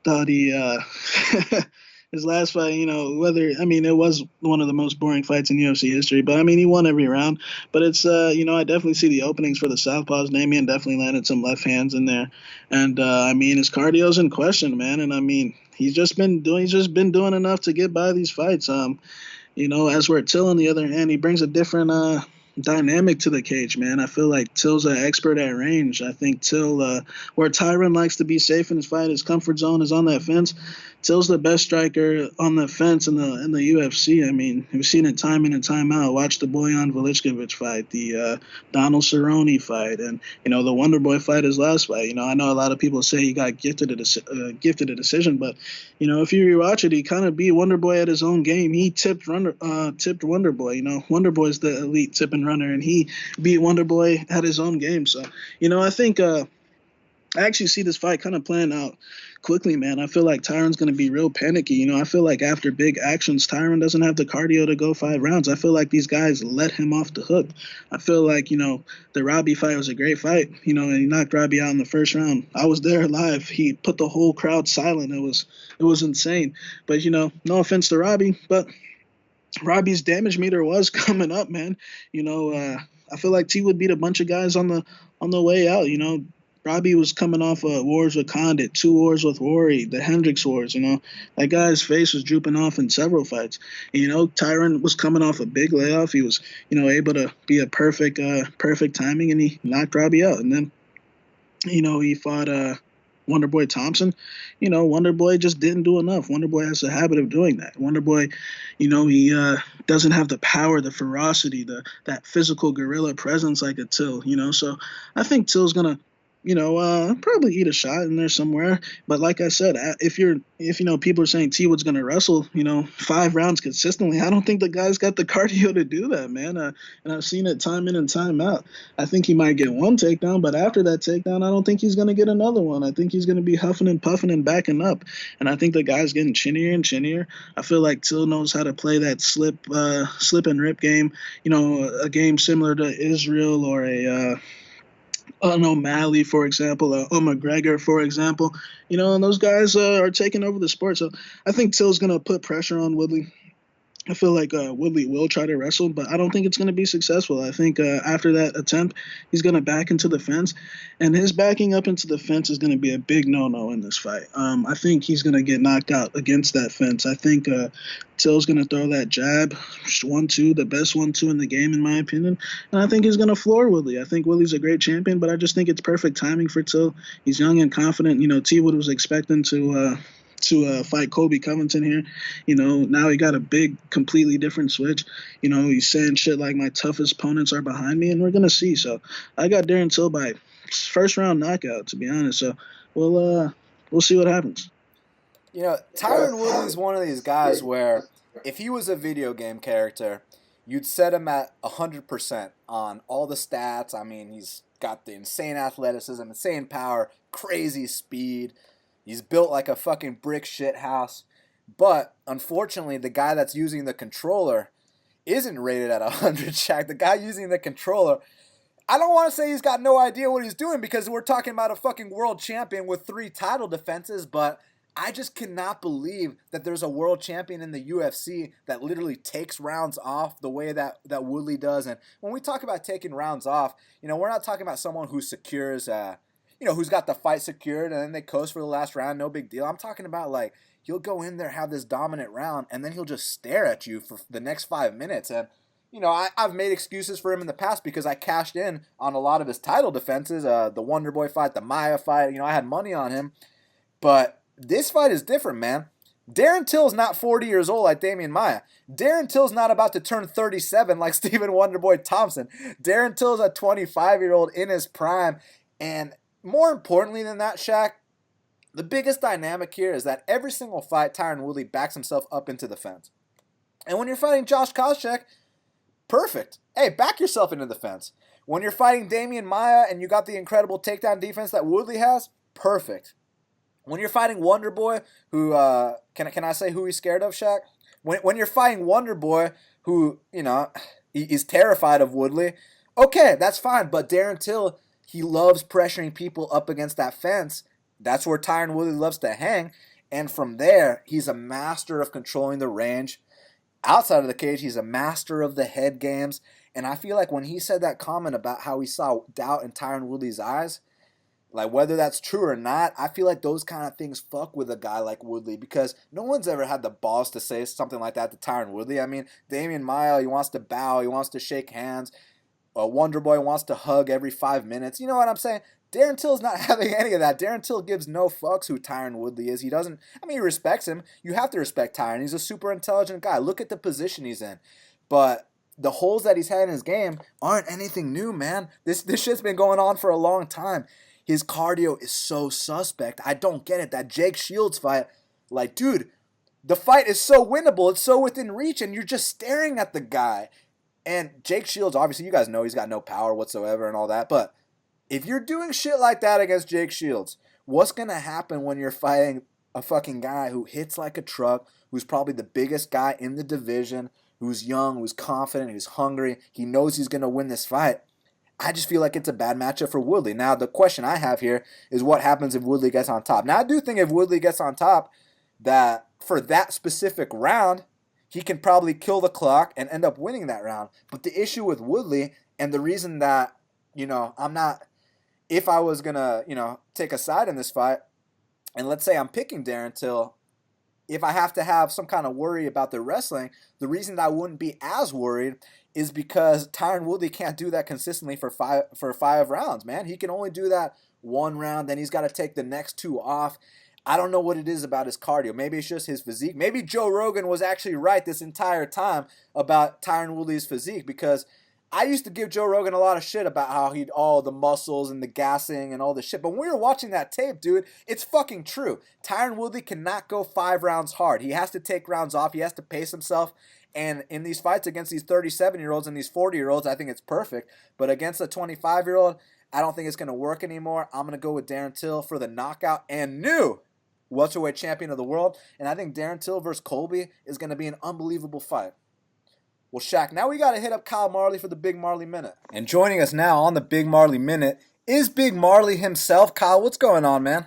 thought his last fight, it was one of the most boring fights in UFC history, but he won every round. But it's, I definitely see the openings for the southpaws. Damian definitely landed some left hands in there. And, his cardio's in question, man. And, he's just been doing enough to get by these fights. As where Till, on the other hand, he brings a different dynamic to the cage, man. I feel like Till's an expert at range. I think Till, where Tyron likes to be safe in his fight, his comfort zone is on that fence. Till's the best striker on the fence in the UFC. We've seen it time in and time out. Watch the Bojan Velichkovic fight, the Donald Cerrone fight, and the Wonder Boy fight, his last fight. I know a lot of people say he got gifted a decision, but if you rewatch it, he kind of beat Wonder Boy at his own game. He tipped Wonder Boy. Wonder Boy's the elite tipping runner, and he beat Wonder Boy at his own game. So I think I actually see this fight kind of playing out quickly, man. I feel like Tyron's going to be real panicky. I feel like after big actions, Tyron doesn't have the cardio to go 5 rounds. I feel like these guys let him off the hook. I feel like, the Robbie fight was a great fight, and he knocked Robbie out in the first round. I was there live. He put the whole crowd silent. It was insane. But, no offense to Robbie, but Robbie's damage meter was coming up, man. I feel like T would beat a bunch of guys on the way out. Robbie was coming off wars with Condit, 2 wars with Rory, the Hendricks wars. That guy's face was drooping off in several fights. Tyron was coming off a big layoff. He was, able to be a perfect timing, and he knocked Robbie out. And then, he fought Wonder Boy Thompson. Wonder Boy just didn't do enough. Wonder Boy has a habit of doing that. Wonder Boy, he doesn't have the power, the ferocity, that physical guerrilla presence like a Till. So I think Till's gonna probably eat a shot in there somewhere. But like I said, if people are saying T Wood's gonna wrestle, 5 rounds consistently, I don't think the guy's got the cardio to do that, man. And I've seen it time in and time out. I think he might get one takedown, but after that takedown, I don't think he's gonna get another one. I think he's gonna be huffing and puffing and backing up. And I think the guy's getting chinnier and chinnier. I feel like Till knows how to play that slip and rip game. A game similar to Israel or an O'Malley, for example, or McGregor, for example. And those guys are taking over the sport. So I think Till's going to put pressure on Woodley. I feel like Woodley will try to wrestle, but I don't think it's going to be successful. I think after that attempt, he's going to back into the fence, and his backing up into the fence is going to be a big no-no in this fight. I think he's going to get knocked out against that fence. I think Till's going to throw that jab, 1-2, the best 1-2 in the game, in my opinion, and I think he's going to floor Woodley. I think Woodley's a great champion, but I just think it's perfect timing for Till. He's young and confident. T Wood was expecting to fight Colby Covington here. Now he got a big, completely different switch. He's saying shit like my toughest opponents are behind me, and we're gonna see. So I got Darren Till by first round knockout, to be honest. So we'll see what happens. Tyron Woodley's one of these guys where if he was a video game character, you'd set him at 100% on all the stats. I mean, he's got the insane athleticism, insane power, crazy speed. He's built like a fucking brick shit house. But unfortunately, the guy that's using the controller isn't rated at 100, Shaq. The guy using the controller, I don't want to say he's got no idea what he's doing because we're talking about a fucking world champion with 3 title defenses, but I just cannot believe that there's a world champion in the UFC that literally takes rounds off the way that Woodley does. And when we talk about taking rounds off, we're not talking about someone who secures who's got the fight secured and then they coast for the last round, no big deal. I'm talking about like he'll go in there, have this dominant round, and then he'll just stare at you for the next 5 minutes. And, I've made excuses for him in the past because I cashed in on a lot of his title defenses, the Wonderboy fight, the Maia fight. I had money on him. But this fight is different, man. Darren Till's not 40 years old like Damian Maia. Darren Till's not about to turn 37 like Stephen Wonderboy Thompson. Darren Till's a 25-year-old in his prime. And more importantly than that, Shaq, the biggest dynamic here is that every single fight, Tyron Woodley backs himself up into the fence. And when you're fighting Josh Koscheck, perfect. Hey, back yourself into the fence. When you're fighting Damian Maia and you got the incredible takedown defense that Woodley has, perfect. When you're fighting Wonderboy, who, can I say who he's scared of, Shaq? When you're fighting Wonderboy, who, he's terrified of Woodley, okay, that's fine. But Darren Till, he loves pressuring people up against that fence. That's where Tyron Woodley loves to hang. And from there, he's a master of controlling the range. Outside of the cage, he's a master of the head games. And I feel like when he said that comment about how he saw doubt in Tyron Woodley's eyes, like whether that's true or not, I feel like those kind of things fuck with a guy like Woodley because no one's ever had the balls to say something like that to Tyron Woodley. I mean, Damian Maia, he wants to bow, he wants to shake hands. Wonderboy wants to hug every 5 minutes. You know what I'm saying? Darren Till's not having any of that. Darren Till gives no fucks who Tyron Woodley is. He respects him. You have to respect Tyron. He's a super intelligent guy. Look at the position he's in. But the holes that he's had in his game aren't anything new, man. This shit's been going on for a long time. His cardio is so suspect. I don't get it. That Jake Shields fight, like, dude, the fight is so winnable. It's so within reach, and you're just staring at the guy. And Jake Shields, obviously, you guys know he's got no power whatsoever and all that. But if you're doing shit like that against Jake Shields, what's going to happen when you're fighting a fucking guy who hits like a truck, who's probably the biggest guy in the division, who's young, who's confident, who's hungry, he knows he's going to win this fight? I just feel like it's a bad matchup for Woodley. Now, the question I have here is what happens if Woodley gets on top? Now, I do think if Woodley gets on top, that for that specific round, he can probably kill the clock and end up winning that round. But the issue with Woodley, and the reason that, I'm not, if I was going to, take a side in this fight, and let's say I'm picking Darren Till, if I have to have some kind of worry about the wrestling, the reason that I wouldn't be as worried is because Tyron Woodley can't do that consistently for five rounds, man. He can only do that one round, then he's got to take the next 2 off. I don't know what it is about his cardio. Maybe it's just his physique. Maybe Joe Rogan was actually right this entire time about Tyron Woodley's physique because I used to give Joe Rogan a lot of shit about how he'd all the muscles and the gassing and all this shit. But when we were watching that tape, dude, it's fucking true. Tyron Woodley cannot go 5 rounds hard. He has to take rounds off. He has to pace himself. And in these fights against these 37-year-olds and these 40-year-olds, I think it's perfect. But against a 25-year-old, I don't think it's going to work anymore. I'm going to go with Darren Till for the knockout and new welterweight champion of the world. And I think Darren Till versus Colby is going to be an unbelievable fight. Well, Shaq, now we got to hit up Kyle Marley for the Big Marley Minute. And joining us now on the Big Marley Minute is Big Marley himself. Kyle, what's going on, man?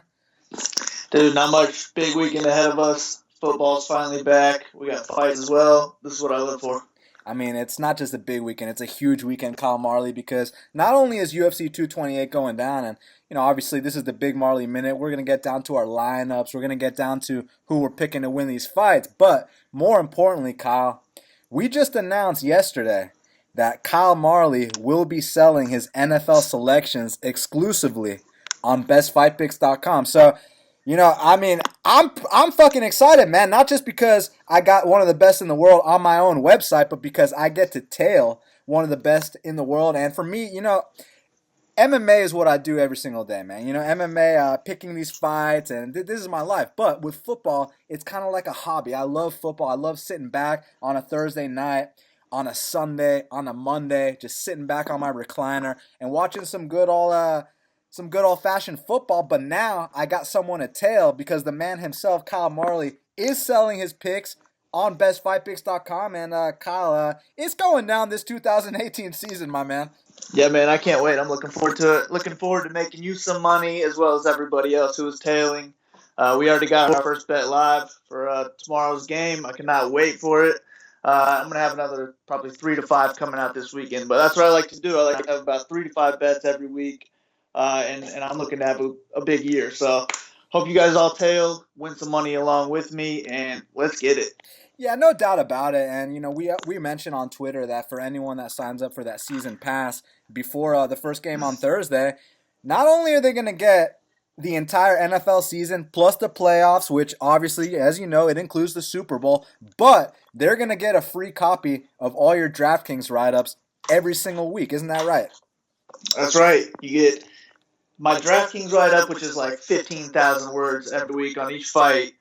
Dude, not much. Big weekend ahead of us. Football's finally back. We got fights as well. This is what I live for. I mean, it's not just a big weekend. It's a huge weekend, Kyle Marley, because not only is UFC 228 going down, and, obviously this is the Big Marley Minute. We're going to get down to our lineups. We're going to get down to who we're picking to win these fights. But more importantly, Kyle, we just announced yesterday that Kyle Marley will be selling his NFL selections exclusively on bestfightpicks.com. So, I'm fucking excited, man. Not just because I got one of the best in the world on my own website, but because I get to tail one of the best in the world. And for me, MMA is what I do every single day, man. MMA, picking these fights, and this is my life. But with football, it's kind of like a hobby. I love football. I love sitting back on a Thursday night, on a Sunday, on a Monday, just sitting back on my recliner and watching some good old-fashioned football. But now I got someone to tail because the man himself, Kyle Marley, is selling his picks on bestfightpicks.com. And Kyle, it's going down this 2018 season, my man. Yeah, man, I can't wait. I'm looking forward to it. Looking forward to making you some money as well as everybody else who is tailing. We already got our first bet live for tomorrow's game. I cannot wait for it. I'm going to have another probably 3 to 5 coming out this weekend. But that's what I like to do. I like to have about 3 to 5 bets every week. And I'm looking to have a big year. So hope you guys all tail, win some money along with me, and let's get it. Yeah, no doubt about it. And, we mentioned on Twitter that for anyone that signs up for that season pass before the first game on Thursday, not only are they going to get the entire NFL season plus the playoffs, which obviously, as you know, it includes the Super Bowl, but they're going to get a free copy of all your DraftKings write-ups every single week. Isn't that right? That's right. You get my DraftKings write-up, which is like 15,000 words every week on each fight,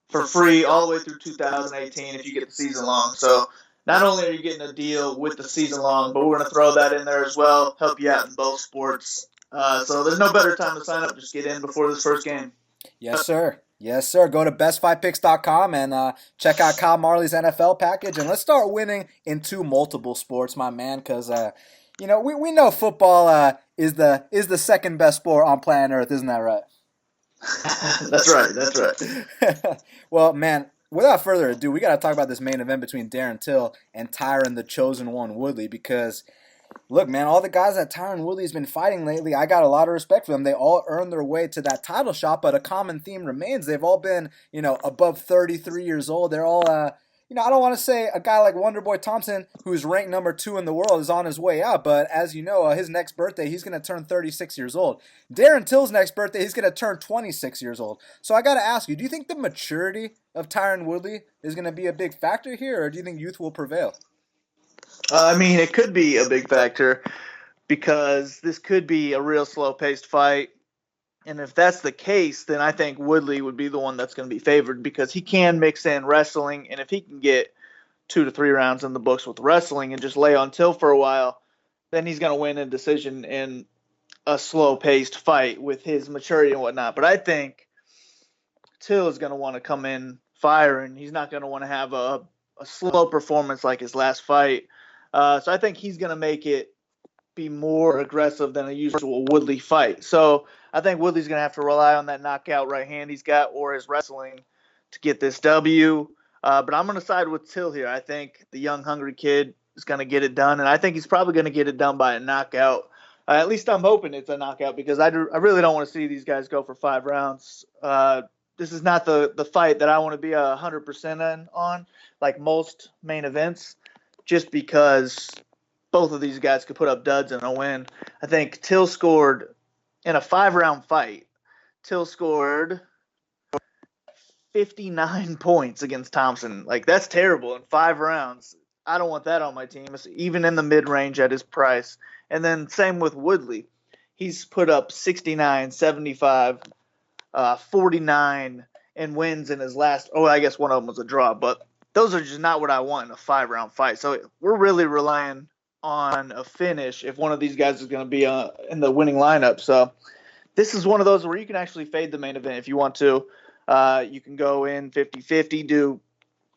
for free all the way through 2018 if you get the season long. So not only are you getting a deal with the season long, but we're going to throw that in there as well, help you out in both sports. So there's no better time to sign up. Just get in before this first game. Yes, sir. Yes, sir. Go to bestfightpicks.com and check out Kyle Marley's NFL package. And let's start winning in multiple sports, my man, because, we know football is the second best sport on planet Earth. Isn't that right? That's right. That's right. Well, man, without further ado, we got to talk about this main event between Darren Till and Tyron, the chosen one, Woodley, because, look, man, all the guys that Tyron Woodley's been fighting lately, I got a lot of respect for them. They all earned their way to that title shot, but a common theme remains. They've all been, above 33 years old. They're all, I don't want to say a guy like Wonderboy Thompson, who's ranked number 2 in the world, is on his way out. But as you know, his next birthday, he's going to turn 36 years old. Darren Till's next birthday, he's going to turn 26 years old. So I got to ask you, do you think the maturity of Tyron Woodley is going to be a big factor here, or do you think youth will prevail? It could be a big factor because this could be a real slow-paced fight. And if that's the case, then I think Woodley would be the one that's going to be favored because he can mix in wrestling. And if he can get 2 to 3 rounds in the books with wrestling and just lay on Till for a while, then he's going to win a decision in a slow-paced fight with his maturity and whatnot. But I think Till is going to want to come in firing. He's not going to want to have a slow performance like his last fight. So I think he's going to make it be more aggressive than a usual Woodley fight. So I think Woodley's going to have to rely on that knockout right hand he's got or his wrestling to get this W. But I'm going to side with Till here. I think the young, hungry kid is going to get it done, and I think he's probably going to get it done by a knockout. At least I'm hoping it's a knockout because I really don't want to see these guys go for 5 rounds. This is not the fight that I want to be 100% on, like most main events, just because both of these guys could put up duds and a win. I think Till scored in a 5-round fight. Till scored 59 points against Thompson. Like, that's terrible in 5 rounds. I don't want that on my team, even in the mid-range at his price. And then same with Woodley. He's put up 69, 75, 49 and wins in his last. Oh, I guess one of them was a draw, but those are just not what I want in a 5-round fight. So we're really relying on a finish if one of these guys is going to be in the winning lineup. So this is one of those where you can actually fade the main event if you want to. You can go in 50-50, do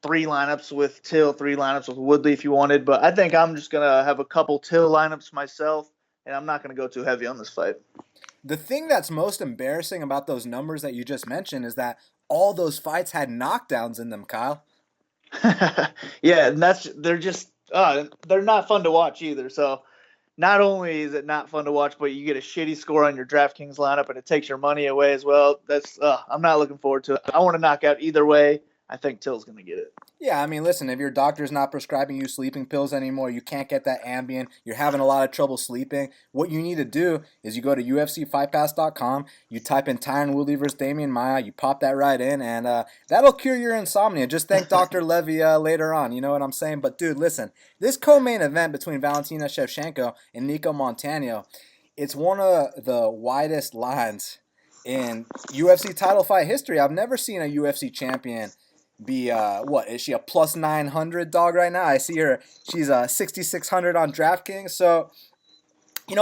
3 lineups with Till, 3 lineups with Woodley if you wanted. But I think I'm just going to have a couple Till lineups myself, and I'm not going to go too heavy on this fight. The thing that's most embarrassing about those numbers that you just mentioned is that all those fights had knockdowns in them, Kyle. Yeah, and they're not fun to watch either. So not only is it not fun to watch, but you get a shitty score on your DraftKings lineup and it takes your money away as well. I'm not looking forward to it. I want to knock out either way. I think Till's going to get it. Yeah, I mean, listen, if your doctor's not prescribing you sleeping pills anymore, you can't get that Ambien, you're having a lot of trouble sleeping, what you need to do is you go to UFCFightPass.com, you type in Tyron Woodley versus Damian Maia, you pop that right in, and that'll cure your insomnia. Just thank Dr. Levy later on, you know what I'm saying? But, dude, listen, this co-main event between Valentina Shevchenko and Niko Montano, it's one of the widest lines in UFC title fight history. I've never seen a UFC champion be what is she, a plus 900 dog right now? I see her, she's 6600 on DraftKings. So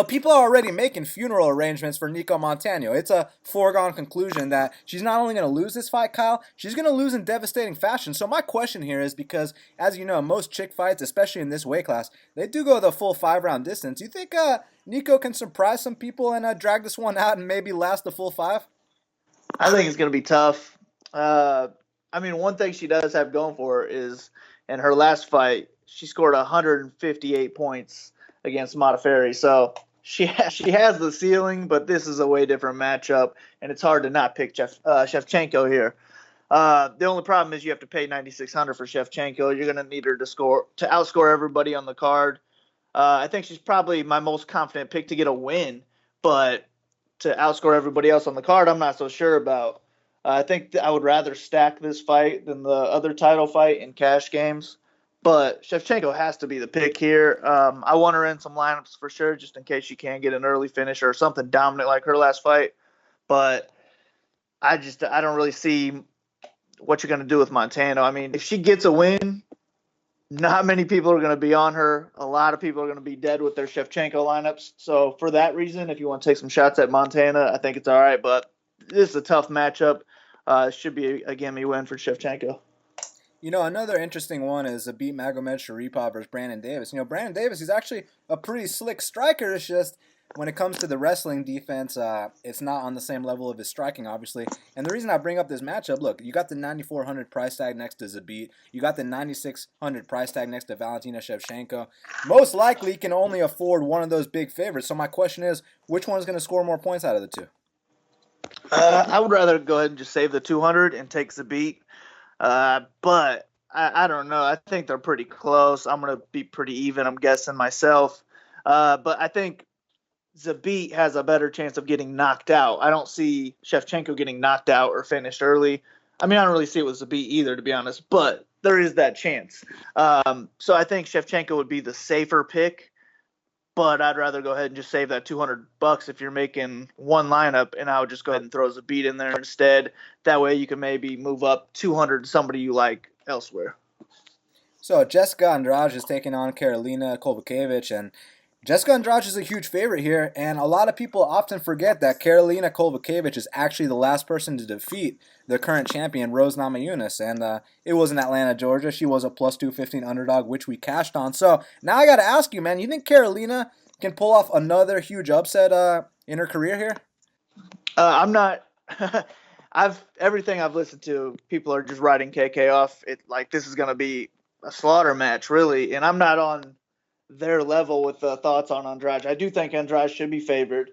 people are already making funeral arrangements for Niko Montano. It's a foregone conclusion that she's not only going to lose this fight, Kyle, she's going to lose in devastating fashion. So my question here is, because as you know, most chick fights, especially in this weight class, they do go the full 5-round distance. You think Niko can surprise some people and drag this one out and maybe last the full 5? I think it's going to be tough. I mean, one thing she does have going for her is in her last fight, she scored 158 points against Modafferi. So she has the ceiling, but this is a way different matchup, and it's hard to not pick Shevchenko here. The only problem is you have to pay 9,600 for Shevchenko. You're going to need her to outscore everybody on the card. I think she's probably my most confident pick to get a win, but to outscore everybody else on the card, I'm not so sure about. I think I would rather stack this fight than the other title fight in cash games. But Shevchenko has to be the pick here. I want her in some lineups for sure, just in case she can get an early finish or something dominant like her last fight. But I don't really see what you're going to do with Montano. I mean, if she gets a win, not many people are going to be on her. A lot of people are going to be dead with their Shevchenko lineups. So for that reason, if you want to take some shots at Montana, I think it's all right. But this is a tough matchup. Should be a gimme win for Shevchenko. Another interesting one is Zabit Magomedsharipov versus Brandon Davis. Brandon Davis, he's actually a pretty slick striker. It's just when it comes to the wrestling defense, it's not on the same level of his striking, obviously. And the reason I bring up this matchup, look, you got the 9,400 price tag next to Zabit. You got the 9,600 price tag next to Valentina Shevchenko. Most likely, you can only afford one of those big favorites. So my question is, which one's going to score more points out of the two? I would rather go ahead and just save the 200 and take Zabit. But I don't know. I think they're pretty close. I'm going to be pretty even, I'm guessing myself. But I think Zabit has a better chance of getting knocked out. I don't see Shevchenko getting knocked out or finished early. I mean, I don't really see it with Zabit either, to be honest. But there is that chance. So I think Shevchenko would be the safer pick. But I'd rather go ahead and just save that $200 if you're making one lineup, and I would just go ahead and throw Zabit in there instead. That way you can maybe move up 200 to somebody you like elsewhere. So Jessica Andrade is taking on Karolina Kowalkiewicz, and Jessica Andrade is a huge favorite here, and a lot of people often forget that Karolina Kowalkiewicz is actually the last person to defeat the current champion, Rose Namajunas, and it was in Atlanta, Georgia. She was a plus 215 underdog, which we cashed on. So now I got to ask you, man, you think Karolina can pull off another huge upset in her career here? I'm not. Everything I've listened to, people are just writing KK off. This is going to be a slaughter match, really, and I'm not on their level with the thoughts on Andrade. I do think Andrade should be favored.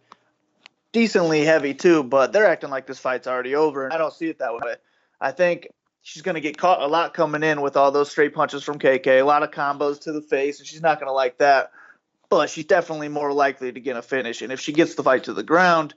Decently heavy too, but they're acting like this fight's already over, and I don't see it that way. I think she's going to get caught a lot coming in with all those straight punches from KK, a lot of combos to the face, and she's not going to like that. But she's definitely more likely to get a finish, and if she gets the fight to the ground,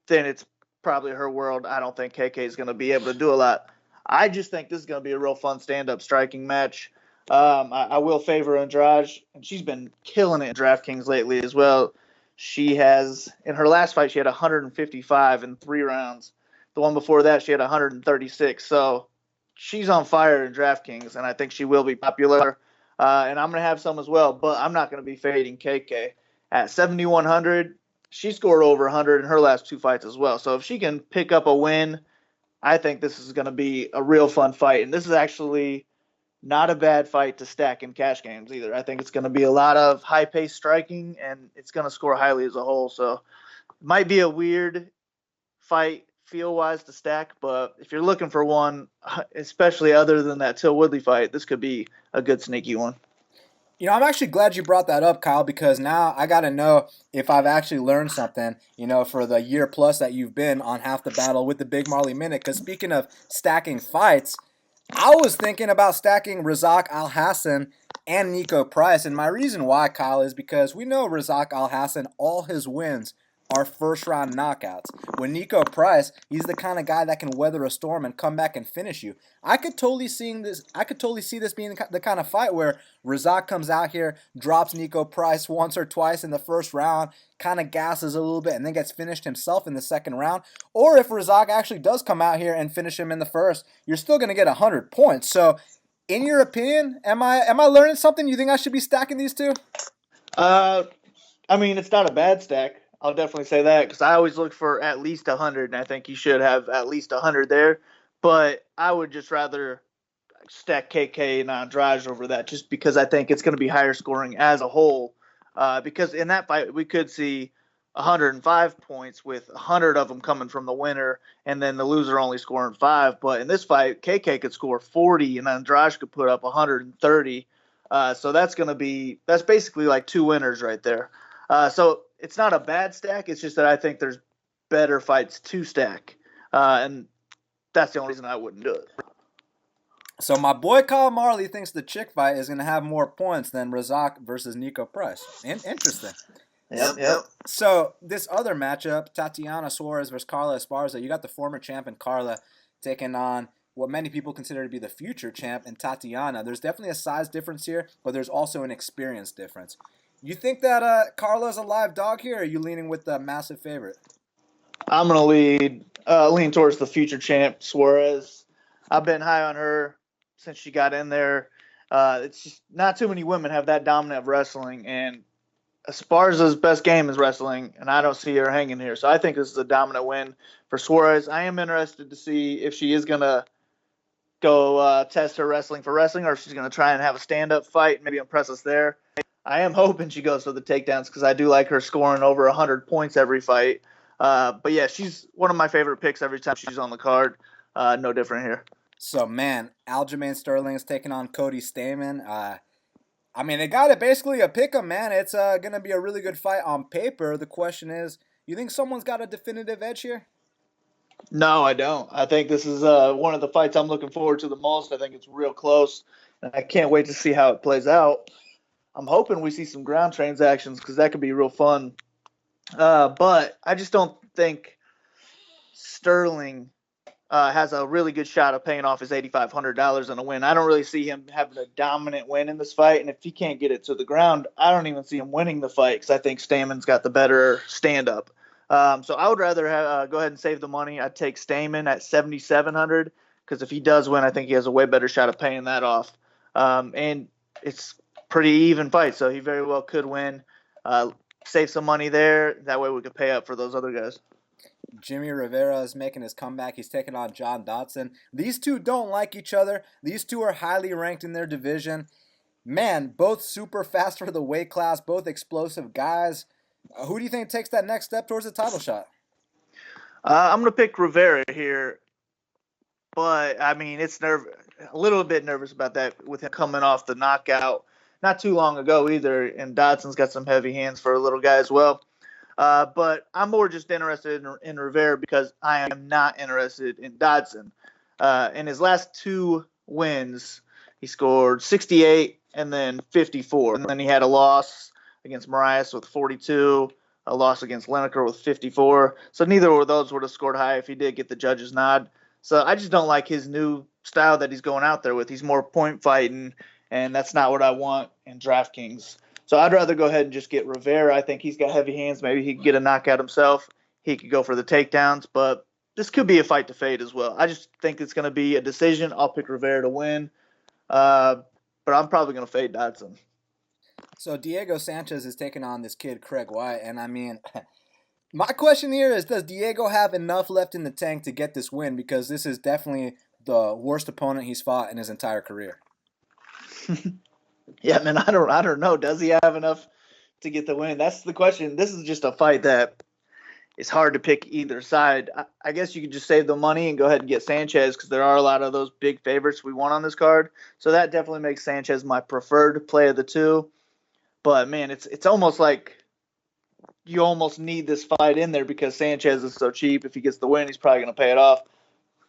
then it's probably her world. I don't think KK is going to be able to do a lot. I just think this is going to be a real fun stand-up striking match. I will favor Andrade, and she's been killing it in DraftKings lately as well. She has, in her last fight, she had 155 in 3 rounds. The one before that, she had 136. So she's on fire in DraftKings, and I think she will be popular. And I'm going to have some as well, but I'm not going to be fading KK. At 7,100, she scored over 100 in her last 2 fights as well. So if she can pick up a win, I think this is going to be a real fun fight. And this is actually not a bad fight to stack in cash games either. I think it's going to be a lot of high-paced striking, and it's going to score highly as a whole. So it might be a weird fight feel-wise to stack, but if you're looking for one, especially other than that Till Woodley fight, this could be a good sneaky one. You know, I'm actually glad you brought that up, Kyle, because now I got to know if I've actually learned something, for the year plus that you've been on Half the Battle with the Big Marley Minute. Because speaking of stacking fights, I was thinking about stacking Razak Alhassan and Niko Price. And my reason why, Kyle, is because we know Razak Alhassan, all his wins are first-round knockouts. When Niko Price, he's the kind of guy that can weather a storm and come back and finish you. I could totally see this being the kind of fight where Razak comes out here, drops Niko Price once or twice in the first round, kind of gasses a little bit, and then gets finished himself in the second round. Or if Razak actually does come out here and finish him in the first, you're still going to get 100 points. So, in your opinion, am I learning something? You think I should be stacking these two? I mean, it's not a bad stack. I'll definitely say that because I always look for at least 100, and I think you should have at least 100 there. But I would just rather stack KK and Andrade over that just because I think it's going to be higher scoring as a whole. Because in that fight, we could see 105 points with 100 of them coming from the winner and then the loser only scoring 5. But in this fight, KK could score 40 and Andrade could put up 130. So that's basically like 2 winners right there. So it's not a bad stack. It's just that I think there's better fights to stack. And that's the only reason I wouldn't do it. So my boy Kyle Marley thinks the chick fight is going to have more points than Razak versus Niko Price. Interesting. Yep. So this other matchup, Tatiana Suarez versus Carla Esparza, you got the former champ in Carla taking on what many people consider to be the future champ in Tatiana. There's definitely a size difference here, but there's also an experience difference. You think that Carla's a live dog here, or are you leaning with the massive favorite? I'm going to lean towards the future champ, Suarez. I've been high on her since she got in there. It's just not too many women have that dominant of wrestling, and Esparza's best game is wrestling, and I don't see her hanging here. So I think this is a dominant win for Suarez. I am interested to see if she is going to go test her wrestling for wrestling, or if she's going to try and have a stand-up fight and maybe impress us there. I am hoping she goes for the takedowns because I do like her scoring over 100 points every fight. But yeah, she's one of my favorite picks every time she's on the card. No different here. So, man, Aljamain Sterling is taking on Cody Stamann. They got it basically a pick 'em, man. It's going to be a really good fight on paper. The question is, you think someone's got a definitive edge here? No, I don't. I think this is one of the fights I'm looking forward to the most. I think it's real close, and I can't wait to see how it plays out. I'm hoping we see some ground transactions because that could be real fun. But I just don't think Sterling has a really good shot of paying off his $8,500 in a win. I don't really see him having a dominant win in this fight. And if he can't get it to the ground, I don't even see him winning the fight because I think Stamann's got the better stand-up. So I would rather go ahead and save the money. I'd take Stamann at $7,700 because if he does win, I think he has a way better shot of paying that off. And it's pretty even fight, so he very well could win. Save some money there. That way we could pay up for those other guys. Jimmie Rivera is making his comeback. He's taking on John Dodson. These two don't like each other. These two are highly ranked in their division. Man, both super fast for the weight class, both explosive guys. Who do you think takes that next step towards the title shot? I'm going to pick Rivera here, but, it's a little bit nervous about that with him coming off the knockout not too long ago either, and Dodson's got some heavy hands for a little guy as well. But I'm more just interested in Rivera because I am not interested in Dodson. In his last 2 wins, he scored 68 and then 54. And then he had a loss against Marias with 42, a loss against Lineker with 54. So neither of those would have scored high if he did get the judge's nod. So I just don't like his new style that he's going out there with. He's more point fighting, and that's not what I want in DraftKings. So I'd rather go ahead and just get Rivera. I think he's got heavy hands. Maybe he could get a knockout himself. He could go for the takedowns, but this could be a fight to fade as well. I just think it's going to be a decision. I'll pick Rivera to win, but I'm probably going to fade Dodson. So Diego Sanchez is taking on this kid, Craig White, and I mean, my question here is, does Diego have enough left in the tank to get this win? Because this is definitely the worst opponent he's fought in his entire career. Yeah, man, I don't know. Does he have enough to get the win? That's the question. This is just a fight that it's hard to pick either side. I guess you could just save the money and go ahead and get Sanchez because there are a lot of those big favorites we want on this card. So that definitely makes Sanchez my preferred play of the two. But, man, it's almost like you almost need this fight in there because Sanchez is so cheap. If he gets the win, he's probably going to pay it off.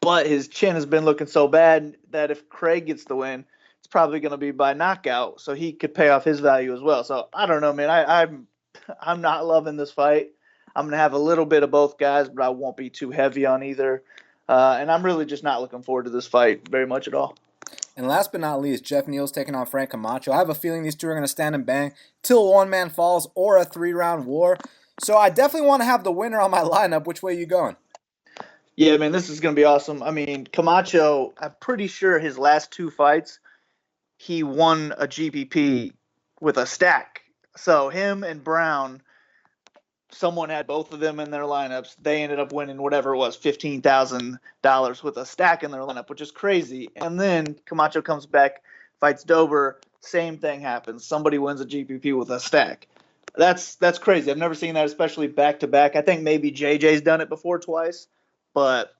But his chin has been looking so bad that if Craig gets the win, it's probably going to be by knockout. So he could pay off his value as well. So I don't know, man. I'm not loving this fight. I'm going to have a little bit of both guys, but I won't be too heavy on either. And I'm really just not looking forward to this fight very much at all. And last but not least, Geoff Neal's taking on Frank Camacho. I have a feeling these two are going to stand and bang till one man falls or a 3-round war. So I definitely want to have the winner on my lineup. Which way are you going? Yeah, man, this is going to be awesome. I mean, Camacho, I'm pretty sure his last two fights, he won a GPP with a stack. So him and Brown, someone had both of them in their lineups. They ended up winning whatever it was, $15,000 with a stack in their lineup, which is crazy. And then Camacho comes back, fights Dober, same thing happens. Somebody wins a GPP with a stack. That's crazy. I've never seen that, especially back-to-back. I think maybe JJ's done it before twice, but,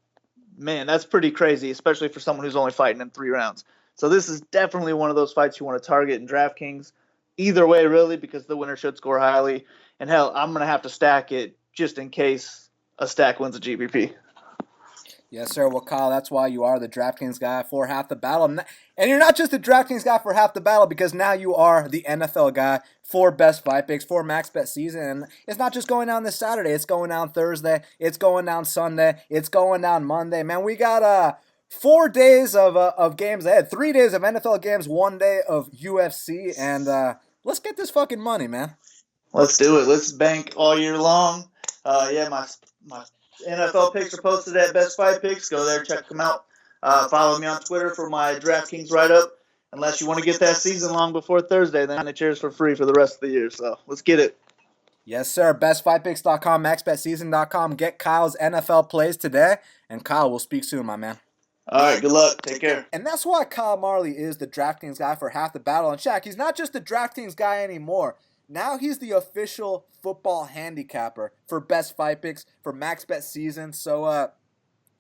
man, that's pretty crazy, especially for someone who's only fighting in 3 rounds. So this is definitely one of those fights you want to target in DraftKings. Either way, really, because the winner should score highly. And, hell, I'm going to have to stack it just in case a stack wins a GPP. Yes, sir. Well, Kyle, that's why you are the DraftKings guy for Half the Battle. And you're not just the DraftKings guy for Half the Battle because now you are the NFL guy for Best Fight Picks for Max Bet Season. And it's not just going down this Saturday. It's going down Thursday. It's going down Sunday. It's going down Monday. Man, we got 4 days of games ahead. 3 days of NFL games, 1 day of UFC. And let's get this fucking money, man. Let's do it. Let's bank all year long. Yeah, my NFL picks are posted at Best Fight Picks. Go there, check them out. Follow me on Twitter for my DraftKings write-up. Unless you want to get that season long before Thursday, then it cheers for free for the rest of the year. So let's get it. Yes, sir. BestFightPicks.com, MaxBetSeason.com. Get Kyle's NFL plays today. And Kyle, we'll speak soon, my man. All right, good luck. Take care. And that's why Kyle Marley is the DraftKings guy for Half the Battle. And Shaq, he's not just the DraftKings guy anymore. Now he's the official football handicapper for Best Fight Picks for Max Bet Season. So,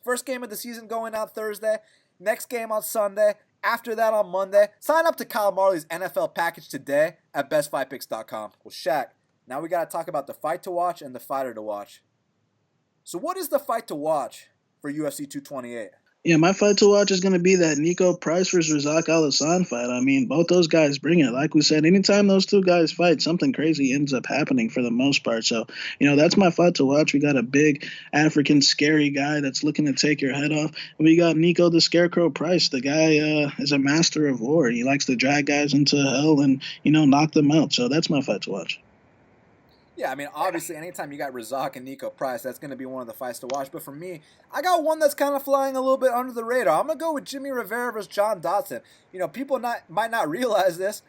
first game of the season going out Thursday. Next game on Sunday. After that on Monday. Sign up to Kyle Marley's NFL package today at BestFightPicks.com. Well, Shaq, now we got to talk about the fight to watch and the fighter to watch. So, what is the fight to watch for UFC 228? Yeah, my fight to watch is going to be that Niko Price versus Razak Alhassan fight. I mean, both those guys bring it. Like we said, anytime those two guys fight, something crazy ends up happening for the most part. So, that's my fight to watch. We got a big African scary guy that's looking to take your head off. And we got Niko the Scarecrow Price. The guy is a master of war. He likes to drag guys into hell and, knock them out. So that's my fight to watch. Yeah, I mean, obviously, anytime you got Razak and Niko Price, that's going to be one of the fights to watch. But for me, I got one that's kind of flying a little bit under the radar. I'm going to go with Jimmie Rivera versus John Dodson. People might not realize this.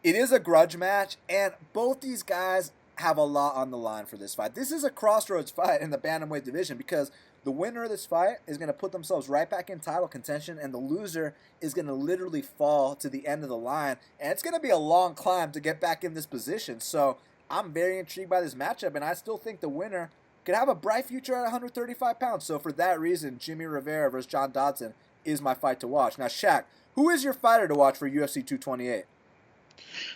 It is a grudge match, and both these guys have a lot on the line for this fight. This is a crossroads fight in the bantamweight division because the winner of this fight is going to put themselves right back in title contention, and the loser is going to literally fall to the end of the line. And it's going to be a long climb to get back in this position. So I'm very intrigued by this matchup, and I still think the winner could have a bright future at 135 pounds. So for that reason, Jimmie Rivera versus John Dodson is my fight to watch. Now, Shaq, who is your fighter to watch for UFC 228?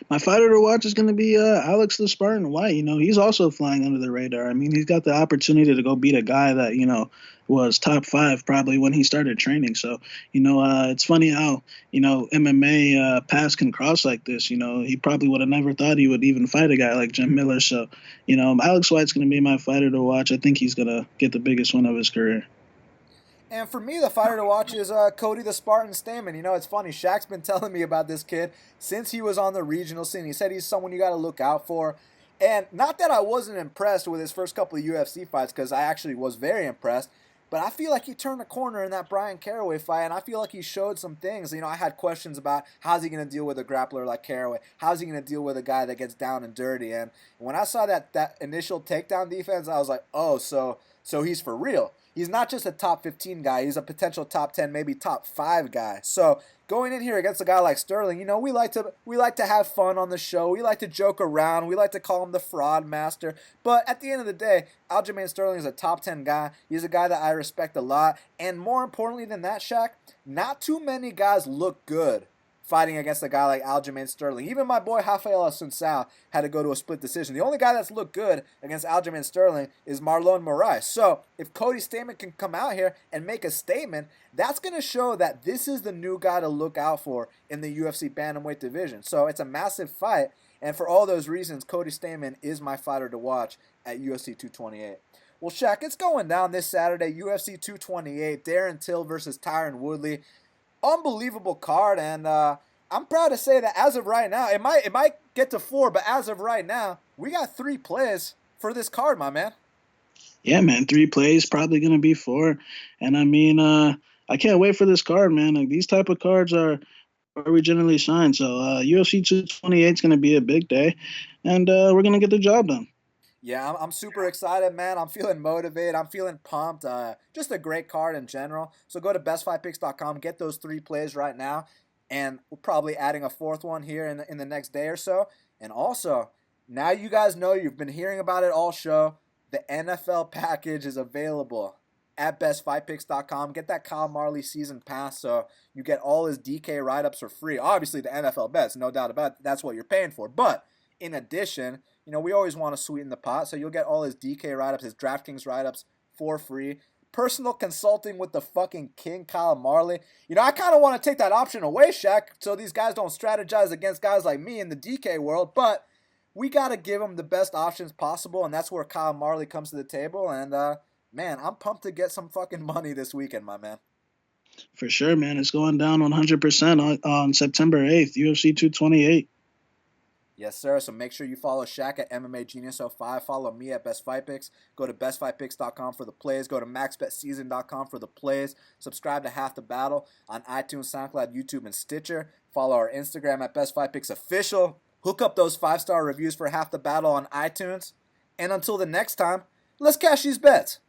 My fighter to watch is going to be Alex the Spartan White. He's also flying under the radar. I mean, he's got the opportunity to go beat a guy that, was top 5 probably when he started training. So, it's funny how, MMA paths can cross like this. He probably would have never thought he would even fight a guy like Jim Miller. So, Alex White's going to be my fighter to watch. I think he's going to get the biggest win of his career. And for me, the fighter to watch is Cody the Spartan Stamann. You know, it's funny. Shaq's been telling me about this kid since he was on the regional scene. He said he's someone you got to look out for. And not that I wasn't impressed with his first couple of UFC fights, because I actually was very impressed. But I feel like he turned a corner in that Brian Caraway fight, and I feel like he showed some things. You know, I had questions about how's he going to deal with a grappler like Caraway? How's he going to deal with a guy that gets down and dirty? And when I saw that initial takedown defense, I was like, oh, so he's for real. He's not just a top 15 guy. He's a potential top 10, maybe top 5 guy. So going in here against a guy like Sterling, you know, we like to have fun on the show. We like to joke around. We like to call him the fraud master. But at the end of the day, Aljamain Sterling is a top 10 guy. He's a guy that I respect a lot. And more importantly than that, Shaq, not too many guys look good fighting against a guy like Aljamain Sterling. Even my boy Rafael Assunção had to go to a split decision. The only guy that's looked good against Aljamain Sterling is Marlon Moraes. So if Cody Stamann can come out here and make a statement, that's going to show that this is the new guy to look out for in the UFC bantamweight division. So it's a massive fight, and for all those reasons, Cody Stamann is my fighter to watch at UFC 228. Well, Shaq, it's going down this Saturday, UFC 228, Darren Till versus Tyron Woodley. Unbelievable card, and I'm proud to say that as of right now, it might get to 4, but as of right now, we got 3 plays for this card, my man. Yeah, man, 3 plays, probably gonna be 4, and I mean, I can't wait for this card, man. Like, these type of cards are where we generally shine. So UFC 228 is gonna be a big day, and we're gonna get the job done. Yeah, I'm super excited, man. I'm feeling motivated. I'm feeling pumped. Just a great card in general. So go to bestfightpicks.com, get those 3 plays right now, and we're probably adding a 4th one here in the next day or so. And also, now you guys know, you've been hearing about it all show, the NFL package is available at bestfightpicks.com. Get that Kyle Marley season pass so you get all his DK write-ups for free. Obviously, the NFL bets, no doubt about it. That's what you're paying for. But in addition, you know, we always want to sweeten the pot, so you'll get all his DK write-ups, his DraftKings write-ups for free. Personal consulting with the fucking king, Kyle Marley. You know, I kind of want to take that option away, Shaq, so these guys don't strategize against guys like me in the DK world, but we got to give them the best options possible, and that's where Kyle Marley comes to the table, and, man, I'm pumped to get some fucking money this weekend, my man. For sure, man. It's going down 100% on September 8th, UFC 228. Yes, sir. So make sure you follow Shaq at MMA Genius 05. Follow me at Best Fight Picks. Go to bestfightpicks.com for the plays. Go to maxbetseason.com for the plays. Subscribe to Half the Battle on iTunes, SoundCloud, YouTube, and Stitcher. Follow our Instagram at Best Fight Picks Official. Hook up those 5-star reviews for Half the Battle on iTunes. And until the next time, let's cash these bets.